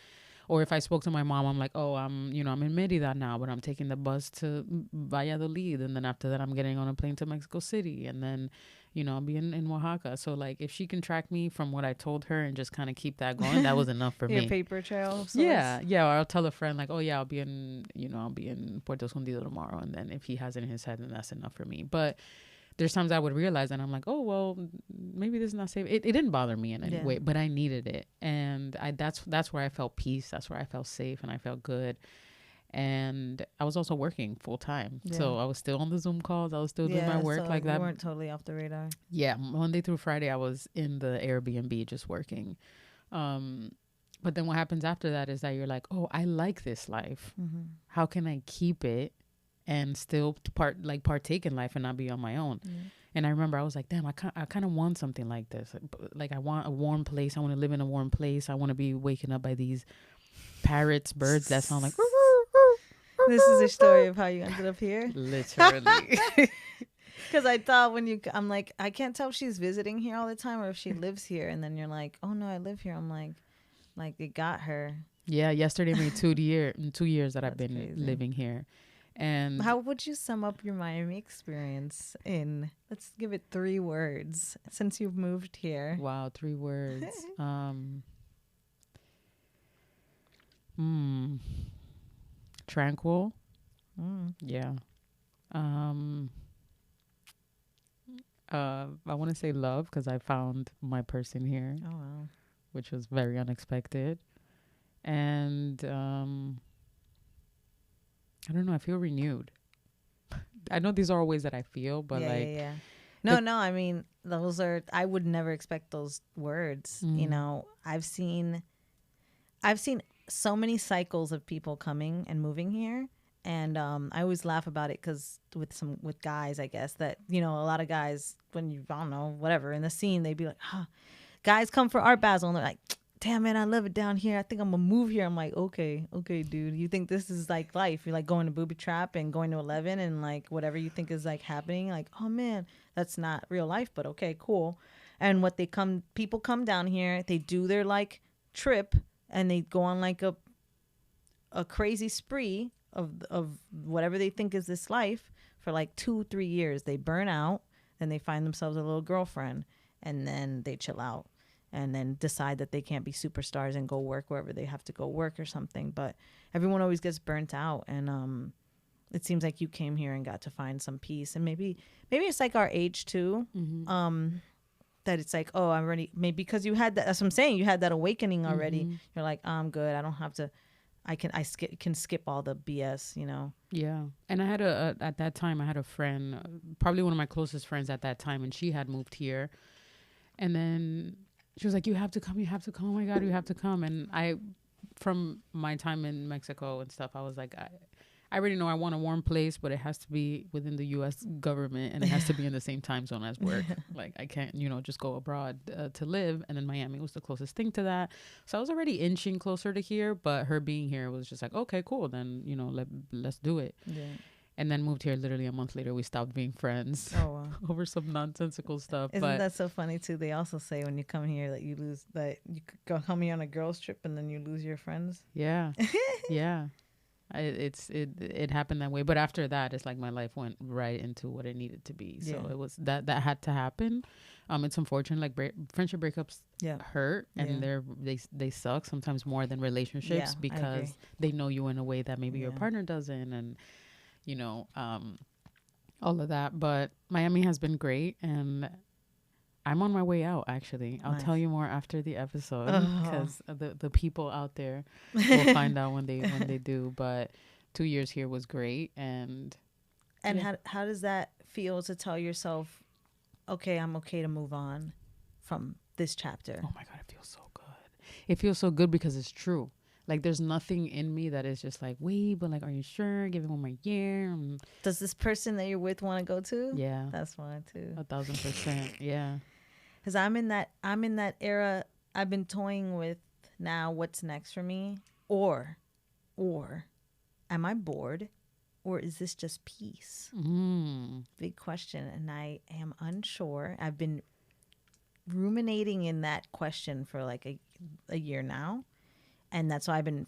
Or if I spoke to my mom, I'm like, oh, I'm in Merida now, but I'm taking the bus to Valladolid. And then after that, I'm getting on a plane to Mexico City. And then, I'll be in Oaxaca. So like if she can track me from what I told her and just kind of keep that going, that was enough for me. Your paper trail. Yeah. Or I'll tell a friend like, oh yeah, I'll be in Puerto Escondido tomorrow. And then if he has it in his head, then that's enough for me. But there's times I would realize and I'm like, oh, well, maybe this is not safe. It didn't bother me in any way, but I needed it. And that's where I felt peace. That's where I felt safe and I felt good. And I was also working full time. Yeah. So I was still on the Zoom calls. I was still doing my work like that. You weren't totally off the radar. Yeah. Monday through Friday, I was in the Airbnb just working. But then what happens after that is that you're like, oh, I like this life. Mm-hmm. How can I keep it and still partake in life and not be on my own? Mm-hmm. And I remember I was like, damn, I kind of want something like this. Like I want a warm place. I want to live in a warm place. I want to be waking up by these parrots, birds that sound like... This is a story of how you ended up here? Literally. Because I thought I'm like, I can't tell if she's visiting here all the time or if she lives here. And then you're like, oh, no, I live here. I'm like it got her. Yeah, yesterday made 2 years that I've been crazy. Living here. And how would you sum up your Miami experience in, let's give it 3 words since you've moved here? Wow, 3 words. Tranquil. Yeah. I want to say love because I found my person here. Oh, wow. Which was very unexpected. And I don't know, I feel renewed. I know these are all ways that I feel, but yeah. No, I mean, I would never expect those words. Mm. I've seen so many cycles of people coming and moving here. And I always laugh about it because with guys, I guess, that, a lot of guys, when you, I don't know, whatever, in the scene, they'd be like, guys come for Art Basel. And they're like, damn, man, I love it down here. I think I'm going to move here. I'm like, okay, dude. You think this is like life? You're like going to Booby Trap and going to 11 and like whatever you think is like happening. Like, oh, man, that's not real life, but okay, cool. And people come down here, they do their like trip and they go on like a crazy spree of whatever they think is this life for like 2-3 years. They burn out and they find themselves a little girlfriend. and then they chill out and then decide that they can't be superstars and go work wherever they have to go work or something. But everyone always gets burnt out, and it seems like you came here and got to find some peace. And maybe it's like our age too. That it's like, oh, I'm ready. Maybe because you had that. That's what I'm saying. You had that awakening already. You're like, I'm good. I don't have to. I can skip all the BS. Yeah. And I had at that time I had a friend, probably one of my closest friends at that time, and she had moved here. And then she was like, you have to come. You have to come. Oh my God, you have to come. And from my time in Mexico and stuff, I was like, I already know I want a warm place, but it has to be within the U.S. government, and it has to be in the same time zone as work. Like, I can't, just go abroad to live. And then Miami was the closest thing to that. So I was already inching closer to here, but her being here was just like, okay, cool. Then, let's do it. Yeah. And then moved here literally a month later. We stopped being friends over some nonsensical stuff. Isn't that so funny too? They also say when you come here that you could go come here on a girls trip and then you lose your friends. Yeah. Yeah. It happened that way, but after that, it's like my life went right into what it needed to be. So it was that had to happen. It's unfortunate, like friendship breakups hurt, and they suck sometimes more than relationships because they know you in a way that maybe your partner doesn't, and all of that. But Miami has been great, and I'm on my way out, actually. I'll tell you more after the episode, because the people out there will find out when they do. But 2 years here was great. And how does that feel to tell yourself, okay, I'm okay to move on from this chapter? Oh my God, it feels so good. It feels so good because it's true. Like, there's nothing in me that is just like, wait, but like, are you sure? Give it 1 more year. Does this person that you're with want to go too? Yeah. That's why too. 1,000%. Yeah. Because I'm in that era. I've been toying with now what's next for me, or am I bored, or is this just peace? Big question, and I am unsure. I've been ruminating in that question for like a year now, and that's why I've been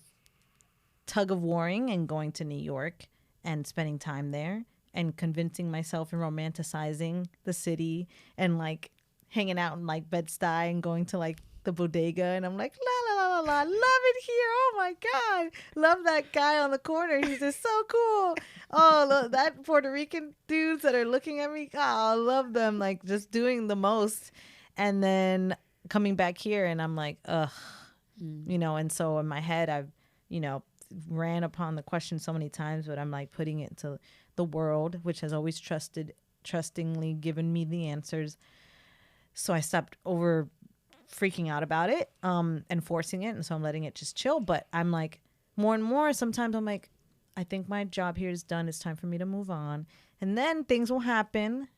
tug of warring and going to New York and spending time there and convincing myself and romanticizing the city and like hanging out in like Bed-Stuy and going to like the bodega, and I'm like, la la la la la, love it here. Oh my God, love that guy on the corner. He's just so cool. Oh, look, that Puerto Rican dudes that are looking at me. Oh, I love them. Like, just doing the most, and then coming back here, and I'm like, ugh, And so in my head, I've ran upon the question so many times, but I'm like putting it to the world, which has always trustingly given me the answers. So I stopped over freaking out about it and forcing it. And so I'm letting it just chill. But I'm like, more and more, sometimes I'm like, I think my job here is done. It's time for me to move on. And then things will happen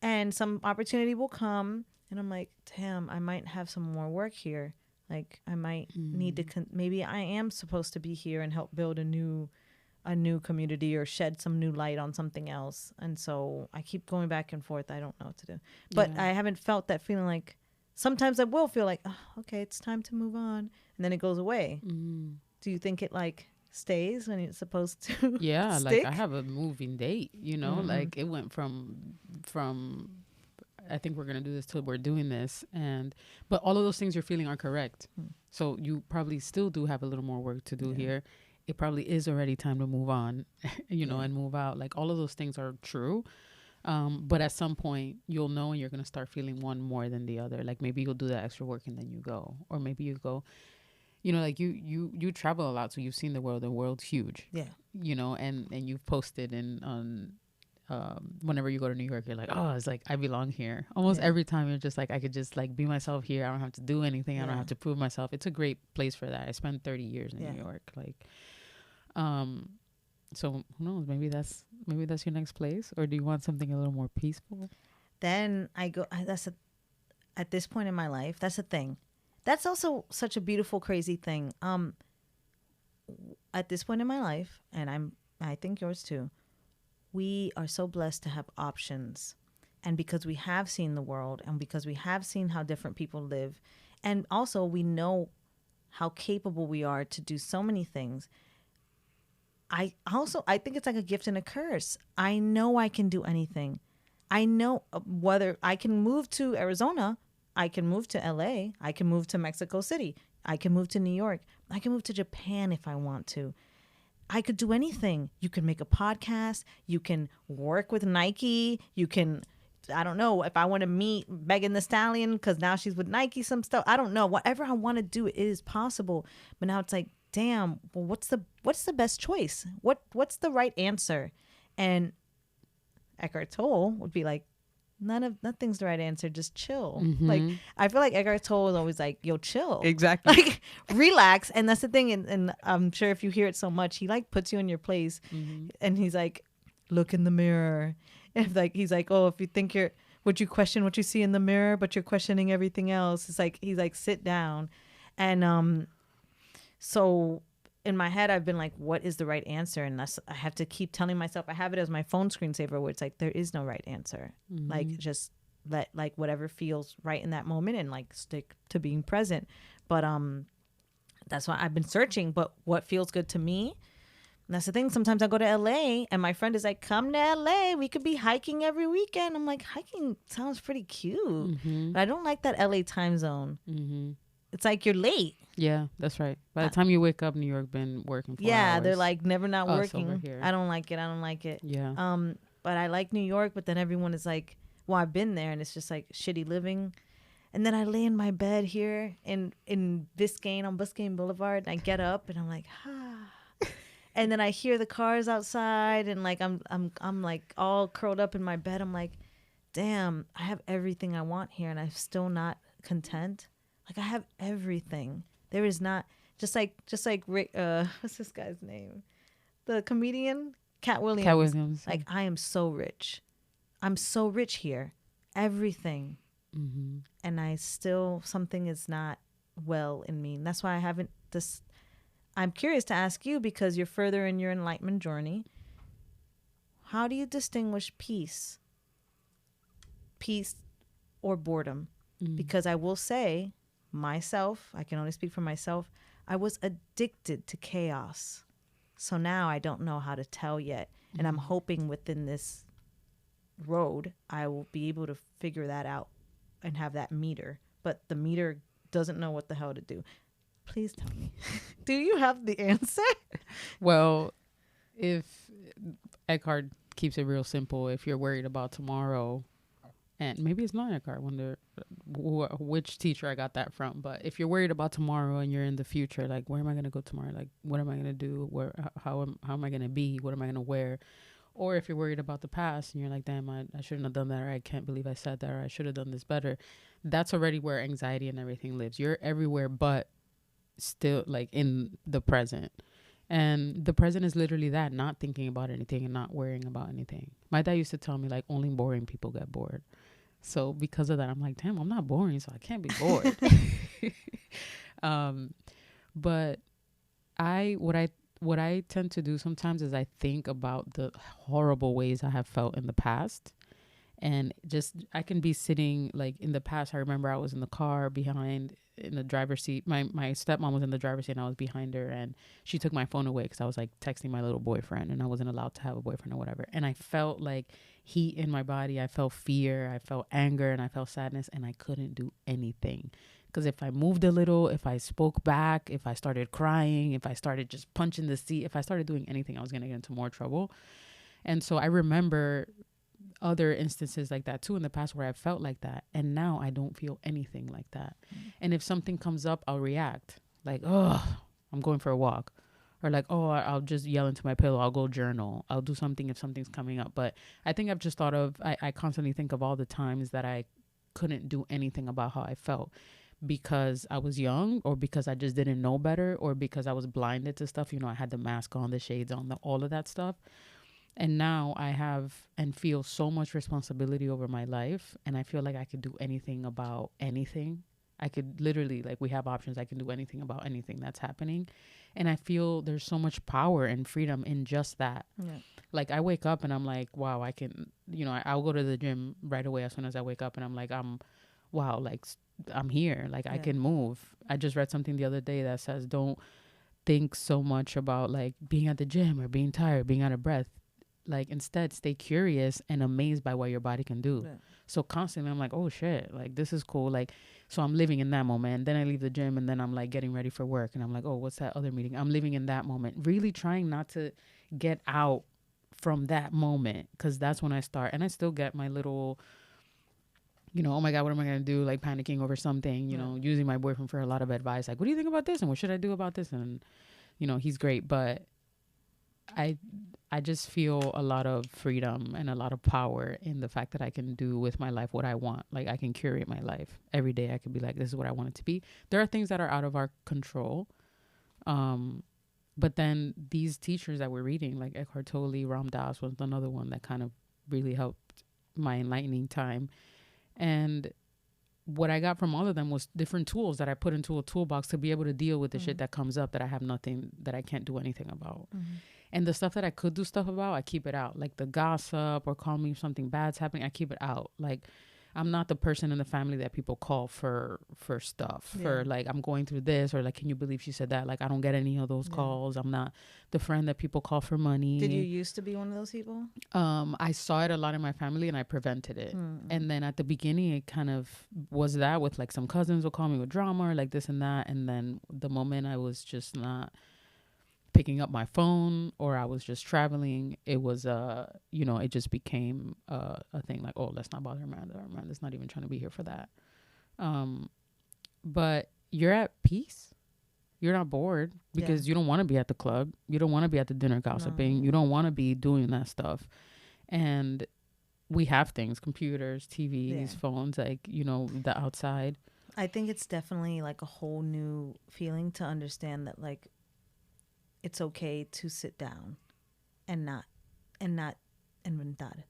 and some opportunity will come. And I'm like, damn, I might have some more work here. Like, I might need to, maybe I am supposed to be here and help build a new community or shed some new light on something else. And so I keep going back and forth. I don't know what to do. But I haven't felt that feeling. Like, sometimes I will feel like, oh, okay, it's time to move on. And then it goes away. Do you think it like stays when it's supposed to? Yeah, stick? like I have a moving date, like it went from I think we're going to do this till we're doing this. But all of those things you're feeling are correct. So you probably still do have a little more work to do here. It probably is already time to move on, and move out. Like, all of those things are true. But at some point you'll know, and you're going to start feeling one more than the other. Like, maybe you'll do that extra work and then you go, or maybe you go, like you travel a lot. So you've seen the world. The world's huge, and you've posted on whenever you go to New York, you're like, oh, it's like I belong here. Almost every time you're just like, I could just like be myself here. I don't have to do anything. I don't have to prove myself. It's a great place for that. I spent 30 years in New York. Like, so who knows? Maybe that's your next place, or do you want something a little more peaceful? Then I go. At this point in my life, that's a thing. That's also such a beautiful, crazy thing. At this point in my life, and I think yours too, we are so blessed to have options. And because we have seen the world, and because we have seen how different people live, and also we know how capable we are to do so many things. I think it's like a gift and a curse. I know I can do anything. I know whether I can move to Arizona, I can move to LA, I can move to Mexico City, I can move to New York, I can move to Japan if I want to. I could do anything. You can make a podcast, you can work with Nike, you can, I don't know, if I want to meet Megan Thee Stallion because now she's with Nike, some stuff. I don't know. Whatever I want to do, it is possible. But now it's like, damn, well, what's the best choice? What's the right answer? And Eckhart Tolle would be like, nothing's the right answer. Just chill. Like, I feel like Eckhart Tolle is always like, yo, chill. Exactly. Like, relax. And that's the thing. And I'm sure if you hear it so much, he like puts you in your place. And he's like, look in the mirror. If like, he's like, oh, if you think would you question what you see in the mirror, but you're questioning everything else. It's like, he's like, sit down. And so in my head, I've been like, what is the right answer? And I have to keep telling myself, I have it as my phone screensaver where it's like, there is no right answer. Like, just let like whatever feels right in that moment and like stick to being present. But that's why I've been searching, but what feels good to me. And that's the thing. Sometimes I go to LA and my friend is like, come to LA. We could be hiking every weekend. I'm like, hiking sounds pretty cute. But I don't like that LA time zone. It's like you're late. Yeah, that's right. By the time you wake up, New York been working for hours. They're like never not working. Over here. I don't like it. Yeah. But I like New York, but then everyone is like, well, I've been there and it's just like shitty living. And then I lay in my bed here in Biscayne on Biscayne Boulevard and I get up and I'm like, and then I hear the cars outside and like I'm like all curled up in my bed. I'm like, damn, I have everything I want here and I'm still not content. Like I have everything. There is not just like Rick, what's this guy's name? The comedian Cat Williams. Cat Williams. Like I am so rich. I'm so rich here. Everything. And I still, something is not well in me. And that's why I haven't this. I'm curious to ask you because you're further in your enlightenment journey. How do you distinguish peace or boredom? Because I will say myself, I can only speak for myself, I was addicted to chaos. So now I don't know how to tell yet. And I'm hoping within this road, I will be able to figure that out and have that meter. But the meter doesn't know what the hell to do. Please tell me. Do you have the answer? Well, if Eckhart keeps it real simple, if you're worried about tomorrow, and maybe it's not Eckhart, I wonder which teacher I got that from. But if you're worried about tomorrow and you're in the future, like, where am I going to go tomorrow? Like, what am I going to do? How am I going to be? What am I going to wear? Or if you're worried about the past and you're like, damn, I shouldn't have done that, or I can't believe I said that, or I should have done this better. That's already where anxiety and everything lives. You're everywhere but still like in the present. And the present is literally that, not thinking about anything and not worrying about anything. My dad used to tell me like only boring people get bored. So because of that, I'm like, damn, I'm not boring, so I can't be bored. But what I tend to do sometimes is I think about the horrible ways I have felt in the past. And just, I can be sitting like in the past. I remember I was in the car behind in the driver's seat. My stepmom was in the driver's seat and I was behind her, and she took my phone away because I was like texting my little boyfriend and I wasn't allowed to have a boyfriend or whatever. And I felt like heat in my body. I felt fear. I felt anger and I felt sadness, and I couldn't do anything. Because if I moved a little, if I spoke back, if I started crying, if I started just punching the seat, if I started doing anything, I was going to get into more trouble. And so I remember other instances like that too in the past where I felt like that. And now I don't feel anything like that. And if something comes up, I'll react like, oh, I'm going for a walk. Or like, oh, I'll just yell into my pillow. I'll go journal. I'll do something if something's coming up. But I think I've just thought of, I constantly think of all the times that I couldn't do anything about how I felt. Because I was young, or because I just didn't know better, or because I was blinded to stuff. You know, I had the mask on, the shades on, all of that stuff. And now I have and feel so much responsibility over my life. And I feel like I could do anything about anything. I could literally, like, we have options. I can do anything about anything that's happening. And I feel there's so much power and freedom in just that. Yeah. Like, I wake up and I'm like, wow, I can, you know, I'll go to the gym right away as soon as I wake up. And I'm like, wow, like, I'm here. Like, I can move. I just read something the other day that says, don't think so much about like being at the gym or being tired, being out of breath. like instead stay curious and amazed by what your body can do. Yeah. So constantly I'm like, oh shit, like this is cool. Like, so I'm living in that moment. And then I leave the gym and then I'm like getting ready for work. And I'm like, oh, what's that other meeting? I'm living in that moment. Really trying not to get out from that moment. Cause that's when I start. And I still get my little, you know, oh my God, what am I going to do? Like panicking over something, you know, using my boyfriend for a lot of advice. Like, what do you think about this? And what should I do about this? And, you know, he's great. But I just feel a lot of freedom and a lot of power in the fact that I can do with my life what I want. Like I can curate my life every day. I can be like, this is what I want it to be. There are things that are out of our control. But then these teachers that we're reading, like Eckhart Tolle, Ram Dass was another one that kind of really helped my enlightening time. And what I got from all of them was different tools that I put into a toolbox to be able to deal with the shit that comes up that I have nothing, that I can't do anything about. And the stuff that I could do stuff about, I keep it out. Like the gossip or call me if something bad's happening, I keep it out. Like I'm not the person in the family that people call for stuff. Yeah. For like, I'm going through this, or like, can you believe she said that? Like, I don't get any of those calls. I'm not the friend that people call for money. Did you used to be one of those people? I saw it a lot in my family and I prevented it. And then at the beginning, it kind of was that with like some cousins will call me with drama or like this and that. And then the moment I was just not picking up my phone or I was just traveling, it was you know, it just became a thing like, oh, let's not bother Amanda's not even trying to be here for that. But you're at peace, you're not bored because you don't want to be at the club, you don't want to be at the dinner gossiping, you don't want to be doing that stuff. And we have things, computers, TVs, phones, like, you know, the outside. I think it's definitely like a whole new feeling to understand that like it's okay to sit down and not inventar,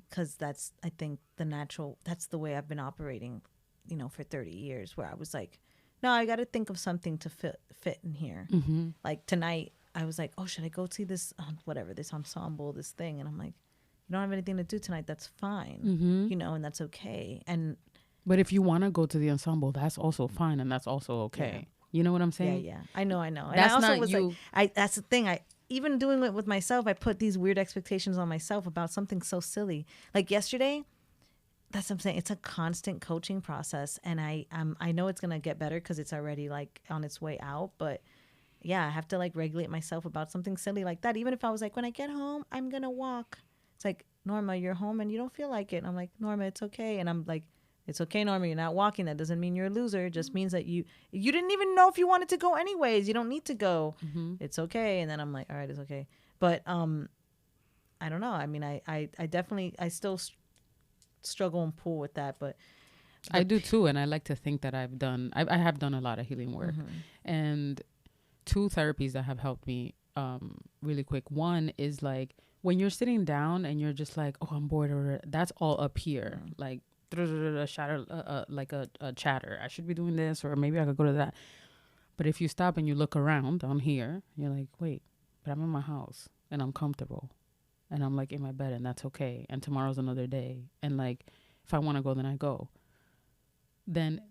because that's, I think, the natural, that's the way I've been operating, you know, for 30 years, where I was like, no, I got to think of something to fit in here. Like tonight I was like, oh, should I go see this whatever, this ensemble, this thing? And I'm like, you don't have anything to do tonight, that's fine. You know, and that's okay. But if you want to go to the ensemble, that's also fine, and that's also okay. You know what I'm saying? Yeah. I know. And that's I also not was you. like, that's the thing. Even doing it with myself, I put these weird expectations on myself about something so silly. Like yesterday, that's what I'm saying. It's a constant coaching process. And I know it's going to get better because it's already like on its way out. But yeah, I have to like regulate myself about something silly like that. Even if I was like, when I get home, I'm going to walk. It's like, Norma, you're home and you don't feel like it. And I'm like, Norma, it's okay. And I'm like, it's okay, Norma, you're not walking. That doesn't mean you're a loser. It just means that you didn't even know if you wanted to go anyways. You don't need to go. It's okay. And then I'm like, all right, it's okay. But I don't know. I mean, I definitely, I still struggle and pull with that. But I do too. And I like to think that I have done a lot of healing work. And two therapies that have helped me really quick. One is like when you're sitting down and you're just like, oh, I'm bored, or that's all up here. Like, shatter, like a chatter. I should be doing this, or maybe I could go to that. But if you stop and you look around down here, you're like, wait, but I'm in my house and I'm comfortable and I'm like in my bed, and that's okay. And tomorrow's another day. And like, if I want to go, then I go. Then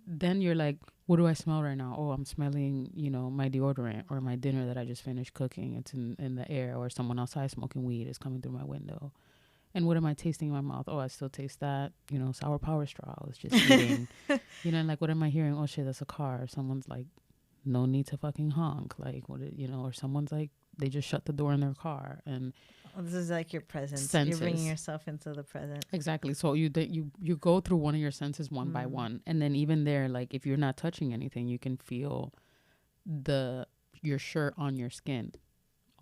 you're like, what do I smell right now? Oh, I'm smelling, you know, my deodorant or my dinner that I just finished cooking. It's in the air, or someone outside smoking weed is coming through my window. And what am I tasting in my mouth? Oh, I still taste that, you know, sour power straw. I was just eating, you know, and like, what am I hearing? Oh shit, that's a car. Someone's like, no need to fucking honk. Like, you know, or someone's like, they just shut the door in their car. And this is like your presence. Senses. You're bringing yourself into the present. Exactly. So you go through one of your senses one by one. And then even there, like if you're not touching anything, you can feel your shirt on your skin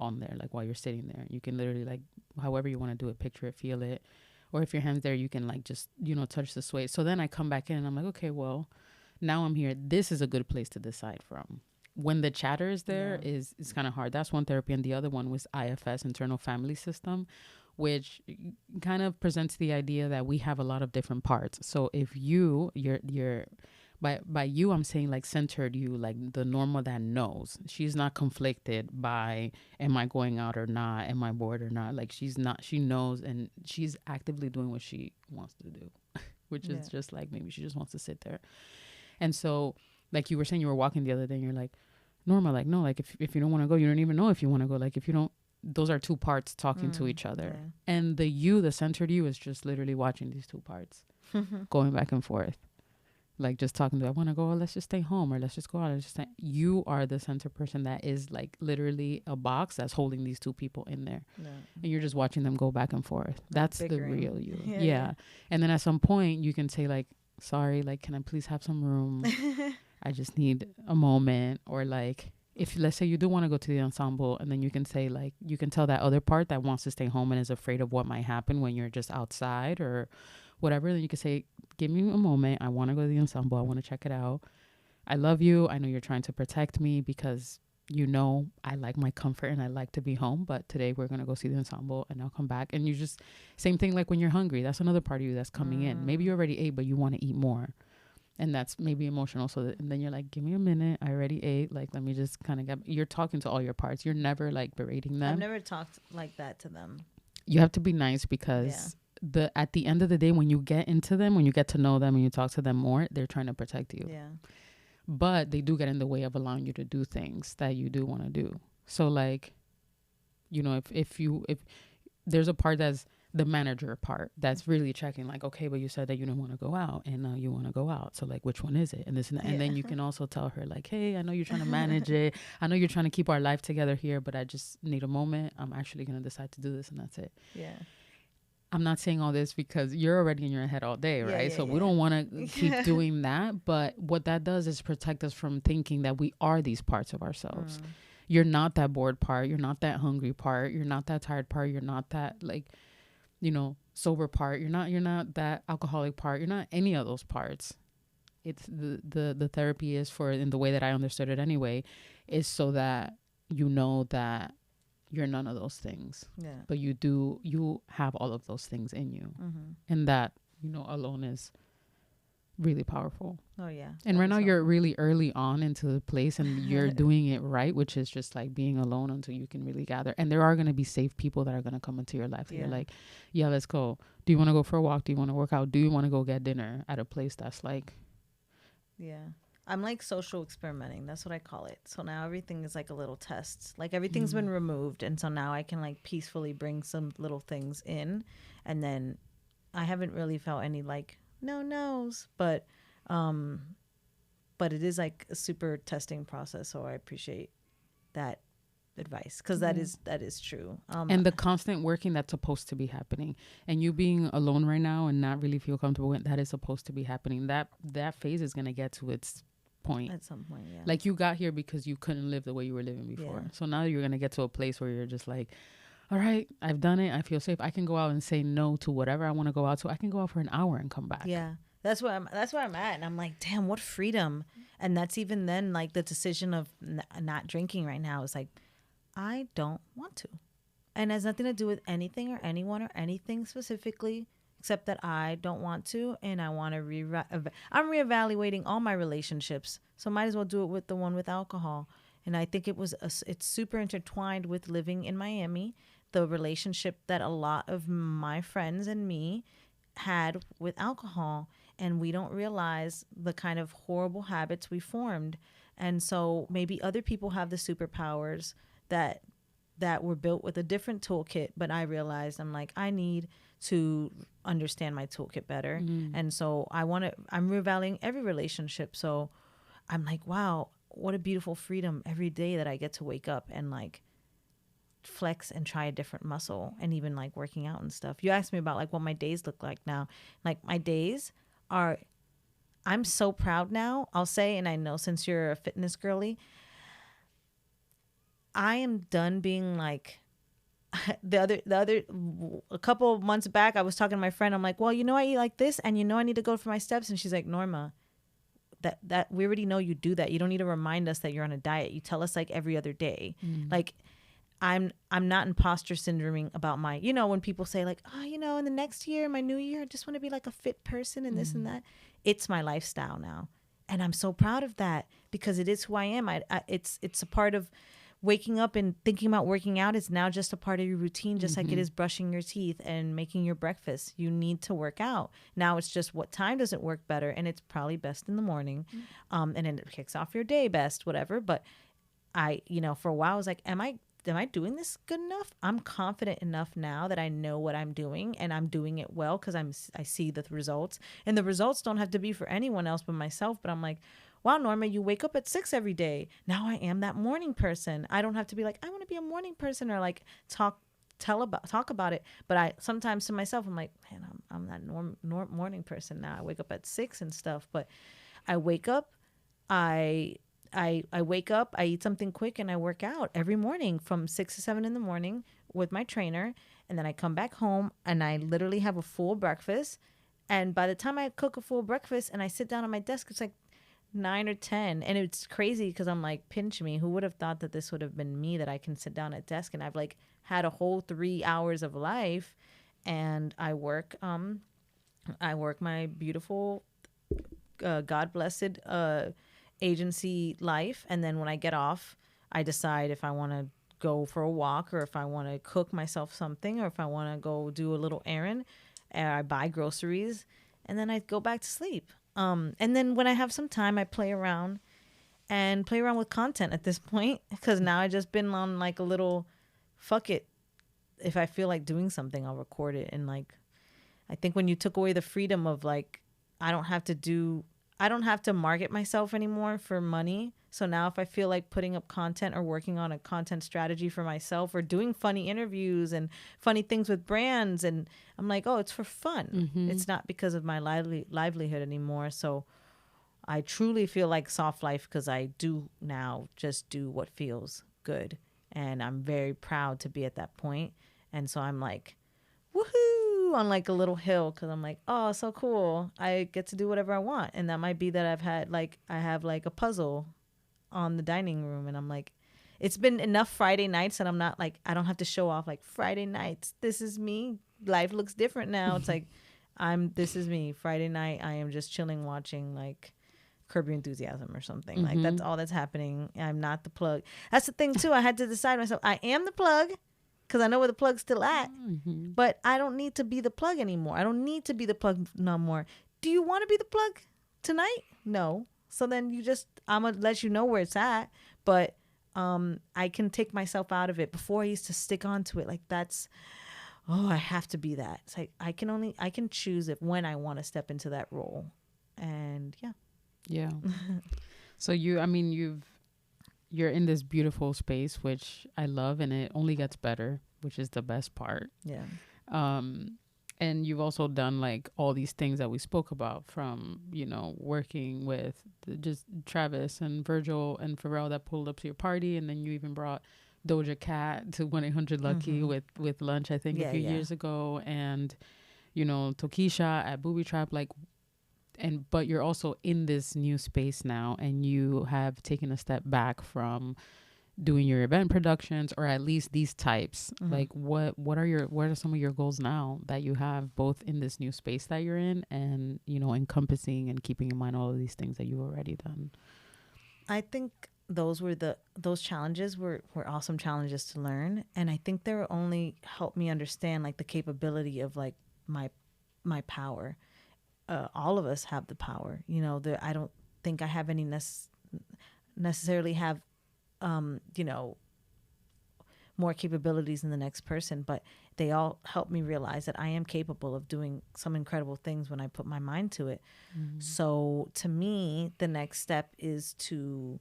on there, like while you're sitting there. You can literally, like, however you want to do it, picture it, feel it. Or if your hand's there, you can like just, you know, touch the suede. So then I come back in and I'm like, okay, well, now I'm here. This is a good place to decide from. When the chatter is there, is kind of hard. That's one therapy. And the other one was IFS, internal family system, which kind of presents the idea that we have a lot of different parts. So if you're by you, I'm saying like centered you, like the Norma that knows. She's not conflicted by, am I going out or not? Am I bored or not? Like she knows, and she's actively doing what she wants to do, which is just like, maybe she just wants to sit there. And so like you were saying, you were walking the other day and you're like, Norma, like, no, like if you don't want to go, you don't even know if you want to go. Like if you don't, those are two parts talking to each other. And the centered you is just literally watching these two parts going back and forth. Like just talking to, I want to go, let's just stay home, or let's just go out. Let's just stay. You are the center person that is like literally a box that's holding these two people in there. And you're just watching them go back and forth. That's the real you. Yeah. And then at some point you can say like, sorry, like, can I please have some room? I just need a moment. Or like, if let's say you do want to go to the ensemble, and then you can say like, you can tell that other part that wants to stay home and is afraid of what might happen when you're just outside or whatever, then you can say, give me a moment. I want to go to the ensemble. I want to check it out. I love you. I know you're trying to protect me because you know I like my comfort and I like to be home, but today we're going to go see the ensemble and I'll come back. And you just, same thing like when you're hungry. That's another part of you that's coming in. Maybe you already ate, but you want to eat more. And that's maybe emotional. And then you're like, give me a minute. I already ate. Like, let me just kind of get, you're talking to all your parts. You're never like berating them. I've never talked like that to them. You have to be nice because at the end of the day, when you get into them, when you get to know them and you talk to them more, they're trying to protect you. Yeah. But they do get in the way of allowing you to do things that you do want to do. So like, you know, if there's a part that's the manager part that's really checking like, okay, but you said that you don't want to go out and now you want to go out. So like, which one is it? And this and that. And then you can also tell her like, hey, I know you're trying to manage it. I know you're trying to keep our life together here, but I just need a moment. I'm actually going to decide to do this and that's it. Yeah. I'm not saying all this because you're already in your head all day, right? So we don't want to keep doing that. But what that does is protect us from thinking that we are these parts of ourselves. You're not that bored part. You're not that hungry part. You're not that tired part. You're not that like, you know, sober part. You're not that alcoholic part. You're not any of those parts. It's the therapy is for, in the way that I understood it anyway, is so that you know that you're none of those things, but you have all of those things in you, and that, you know, alone is really powerful. Oh yeah. And right now you're really early on into the place, and you're doing it right, which is just like being alone until you can really gather. And there are going to be safe people that are going to come into your life. You're like, yeah, let's go. Do you want to go for a walk? Do you want to work out? Do you want to go get dinner at a place that's like, I'm like social experimenting. That's what I call it. So now everything is like a little test. Like everything's been removed. And so now I can like peacefully bring some little things in. And then I haven't really felt any like no's, but it is like a super testing process. So I appreciate that advice because that is true. And the constant working that's supposed to be happening, and you being alone right now and not really feel comfortable with that is supposed to be happening. That phase is going to get to its point at some point. Like you got here because you couldn't live the way you were living before. So now you're going to get to a place where you're just like, all right, I've done it. I feel safe. I can go out and say no to whatever I want to go out to. I can go out for an hour and come back. Yeah. That's where I'm at. And I'm like, damn, what freedom. And that's even then like the decision of not drinking right now is like, I don't want to. And it has nothing to do with anything or anyone or anything specifically, except that I don't want to. And I want to I'm reevaluating all my relationships. So might as well do it with the one with alcohol. And I think it's super intertwined with living in Miami, the relationship that a lot of my friends and me had with alcohol. And we don't realize the kind of horrible habits we formed. And so maybe other people have the superpowers that were built with a different toolkit, but I realized I'm like, I need to understand my toolkit better. And so I'm reevaluating every relationship. So I'm like, wow, what a beautiful freedom every day that I get to wake up and like flex and try a different muscle, and even like working out and stuff. You asked me about like what my days look like now. Like my days are, I'm so proud now, I'll say, and I know since you're a fitness girly, I am done being like a couple of months back, I was talking to my friend. I'm like, well, you know, I eat like this, and you know, I need to go for my steps. And she's like, Norma, that we already know you do that. You don't need to remind us that you're on a diet. You tell us like every other day. Like I'm not imposter syndroming about my, you know, when people say like, oh, you know, in the next year, my new year, I just want to be like a fit person and this and that. It's my lifestyle now. And I'm so proud of that because it is who I am. It's a part of waking up and thinking about working out. Is now just a part of your routine, just like it is brushing your teeth and making your breakfast. You need to work out. Now it's just what time does it work better? And it's probably best in the morning. And then it kicks off your day best, whatever. But I, you know, for a while I was like, I doing this good enough? I'm confident enough now that I know what I'm doing and I'm doing it well because I see the results. And the results don't have to be for anyone else but myself. But I'm like, wow, Norma, you wake up at 6 every day. Now I am that morning person. I don't have to be like, I want to be a morning person or like talk about it. But I sometimes to myself, I'm like, man, I'm that morning person now. I wake up at 6 and stuff. But I wake up, I wake up, I eat something quick, and I work out every morning from 6 to 7 in the morning with my trainer. And then I come back home and I literally have a full breakfast. And by the time I cook a full breakfast and I sit down at my desk, it's like 9 or 10. And it's crazy because I'm like, pinch me. Who would have thought that this would have been me, that I can sit down at desk and I've like had a whole 3 hours of life. And I work my beautiful, God blessed, agency life. And then when I get off, I decide if I want to go for a walk or if I want to cook myself something or if I want to go do a little errand. I buy groceries and then I go back to sleep. And then when I have some time, I play around with content at this point, because now I just been on like a little fuck it. If I feel like doing something, I'll record it. And like, I think when you took away the freedom of like, I don't have to market myself anymore for money. So now if I feel like putting up content or working on a content strategy for myself or doing funny interviews and funny things with brands, and I'm like, oh, it's for fun. Mm-hmm. It's not because of my livelihood anymore. So I truly feel like soft life because I do now just do what feels good. And I'm very proud to be at that point. And so I'm like, woohoo, on like a little hill, because I'm like, oh, so cool. I get to do whatever I want. And that might be that I have like a puzzle on the dining room. And I'm like, it's been enough Friday nights that I'm not like, I don't have to show off like Friday nights. This is me. Life looks different now. It's like, this is me. Friday night, I am just chilling, watching like Curb Your Enthusiasm or something. Mm-hmm. Like that's all that's happening. I'm not the plug. That's the thing too. I had to decide myself. I am the plug because I know where the plug's still at, Mm-hmm. but I don't need to be the plug anymore. I don't need to be the plug no more. Do you want to be the plug tonight? No. So then I'm gonna let you know where it's at, but I can take myself out of it. Before I used to stick onto it like I have to be that. It's like I can choose it when I want to step into that role, and yeah. Yeah. So you're in this beautiful space, which I love, and it only gets better, which is the best part. Yeah. And you've also done like all these things that we spoke about, from, working with just Travis and Virgil and Pharrell that pulled up to your party. And then you even brought Doja Cat to 1-800-LUCKY with lunch, I think a few years ago. And, Tokisha at Booby Trap, but you're also in this new space now, and you have taken a step back from doing your event productions, or at least these types. Like what are some of your goals now that you have, both in this new space that you're in and, encompassing and keeping in mind all of these things that you've already done? I think those challenges were awesome challenges to learn. And I think they only helped me understand like the capability of like my power. All of us have the power, I don't think I have any necessarily have, more capabilities than the next person, but they all help me realize that I am capable of doing some incredible things when I put my mind to it. Mm-hmm. So to me, the next step is to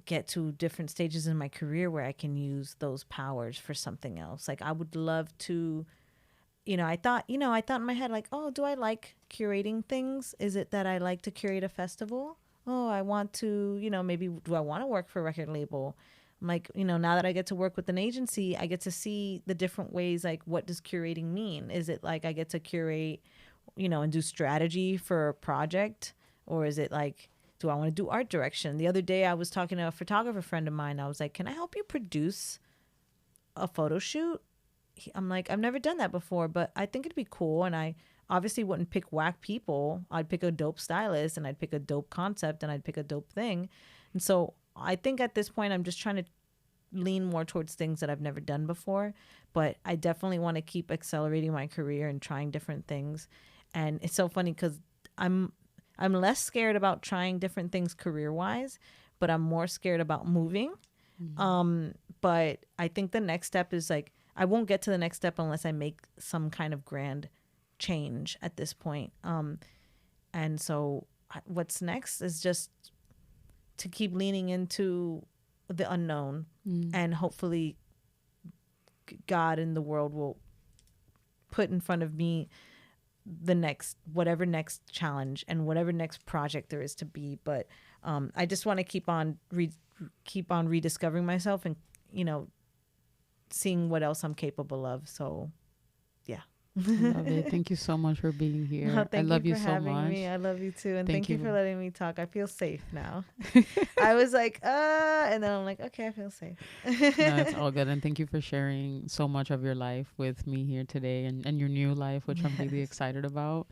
get to different stages in my career where I can use those powers for something else. Like I would love to, I thought in my head, like, oh, do I like curating things? Is it that I like to curate a festival? Oh, I want to, maybe do I want to work for a record label? I'm like, now that I get to work with an agency, I get to see the different ways, like, what does curating mean? Is it like I get to curate, and do strategy for a project? Or is it like, do I want to do art direction? The other day I was talking to a photographer friend of mine. I was like, can I help you produce a photo shoot? I'm like, I've never done that before, but I think it'd be cool. And I obviously wouldn't pick whack people. I'd pick a dope stylist, and I'd pick a dope concept, and I'd pick a dope thing. And so I think at this point, I'm just trying to lean more towards things that I've never done before. But I definitely want to keep accelerating my career and trying different things. And it's so funny because I'm less scared about trying different things career-wise, but I'm more scared about moving. But I think the next step is like, I won't get to the next step unless I make some kind of grand change at this point. And so what's next is just to keep leaning into the unknown, and hopefully God and the world will put in front of me the next, whatever next challenge and whatever next project there is to be. But I just want to keep on rediscovering myself, and seeing what else I'm capable of. So yeah. I love it. Thank you so much for being here. No, thank I love you you for so having much. me. I love you too. And Thank thank you you. for letting me talk. I feel safe now. I was like, and then I'm like, okay, I feel safe. No, it's all good. And thank you for sharing so much of your life with me here today, and your new life, which I'm really excited about.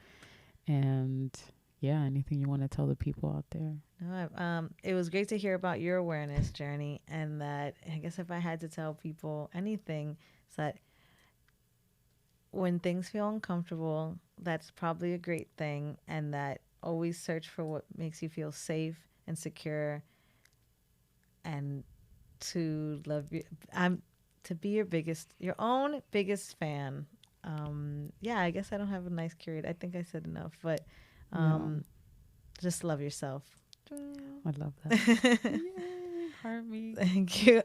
And yeah, anything you want to tell the people out there? No, it was great to hear about your awareness journey, and that I guess if I had to tell people anything, it's that when things feel uncomfortable, that's probably a great thing, and that always search for what makes you feel safe and secure, and to love you. I'm to be your own biggest fan. Yeah, I guess I don't have a nice curate. I think I said enough, but just love yourself. I love that. Yay, heart me. Thank you.